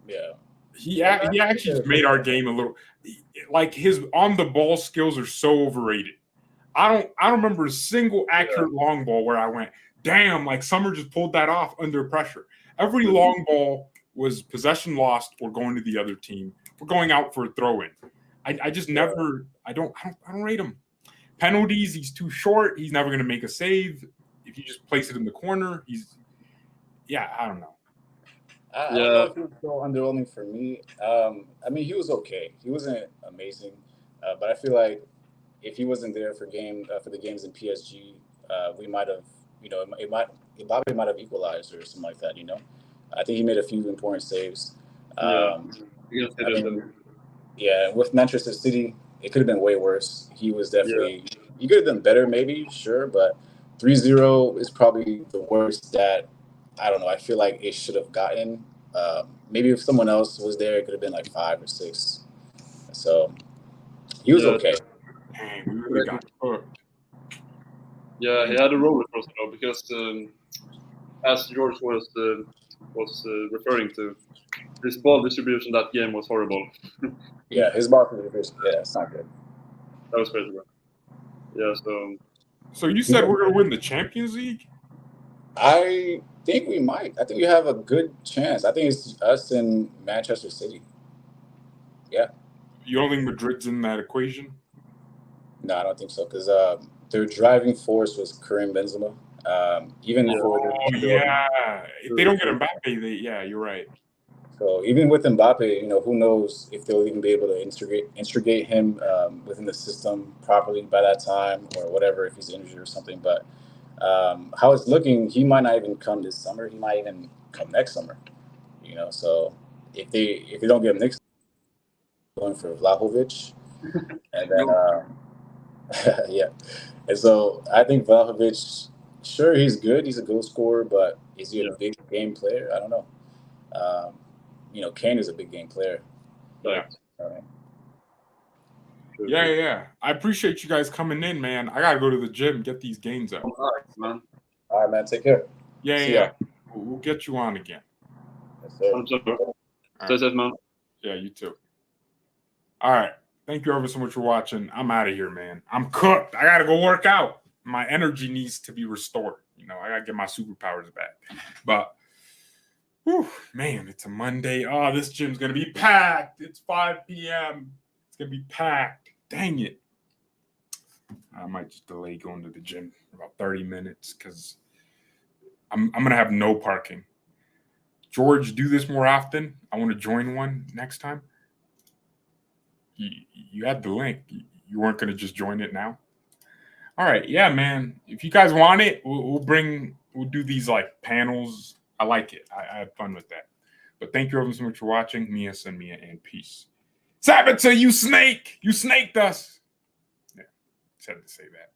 Yeah. He actually just made our game a little, like, his on the ball skills are so overrated. I don't remember a single accurate long ball where I went, damn, like Sommer just pulled that off under pressure. Every long ball was possession lost or going to the other team. We're going out for a throw in. I just never. I don't rate him. Penalties, he's too short. He's never going to make a save. If you just place it in the corner, I don't know. I don't know if he was so underwhelming for me. I mean, he was okay. He wasn't amazing, but I feel like if he wasn't there for the games in PSG, we might have, Mbappe might have equalized or something like that. I think he made a few important saves. Yeah. I think, yeah, with Manchester City, it could have been way worse. He was definitely he could have done better, maybe, sure, but 3-0 is probably the worst that I don't know. I feel like it should have gotten. Maybe if someone else was there, it could have been like 5 or 6. So he was okay. Dang, we really got cooked. Yeah, he had a roller coaster though, because as George was referring to, his ball distribution that game was horrible. Yeah, his ball distribution. Yeah, it's not good. That was crazy, bro. Yeah, So you said we're gonna win the Champions League? I think we might. I think we have a good chance. I think it's us and Manchester City. Yeah. You don't think Madrid's in that equation? No, I don't think so, because their driving force was Karim Benzema. Even for if they don't get Mbappe, you're right. So even with Mbappe, who knows if they'll even be able to integrate him within the system properly by that time or whatever, if he's injured or something. But how it's looking, he might not even come this summer. He might even come next summer. So if they don't get him next, going for Vlahovic, and then yeah, and so I think Vlahovic, sure, he's good. He's a goal scorer, but is he a big game player? I don't know. Kane is a big game player. Yeah. Right. Yeah. I appreciate you guys coming in, man. I gotta go to the gym, get these games up. all right, man. Take care. Yeah. We'll get you on again. Yes, sir. Stay safe, man. Yeah, you too. All right. Thank you ever so much for watching. I'm out of here, man. I'm cooked. I gotta go work out. My energy needs to be restored. I gotta get my superpowers back. But whew, man, it's a Monday. Oh, this gym's going to be packed. It's 5 p.m. It's going to be packed. Dang it. I might just delay going to the gym about 30 minutes because I'm going to have no parking. George, do this more often. I want to join one next time. You had the link. You weren't going to just join it now? All right. Yeah, man. If you guys want it, we'll do these like panels. I like it. I had fun with that. But thank you ever so much for watching. Mia, send Mia, and peace. Sabata, you snake! You snaked us! Yeah, just had to say that.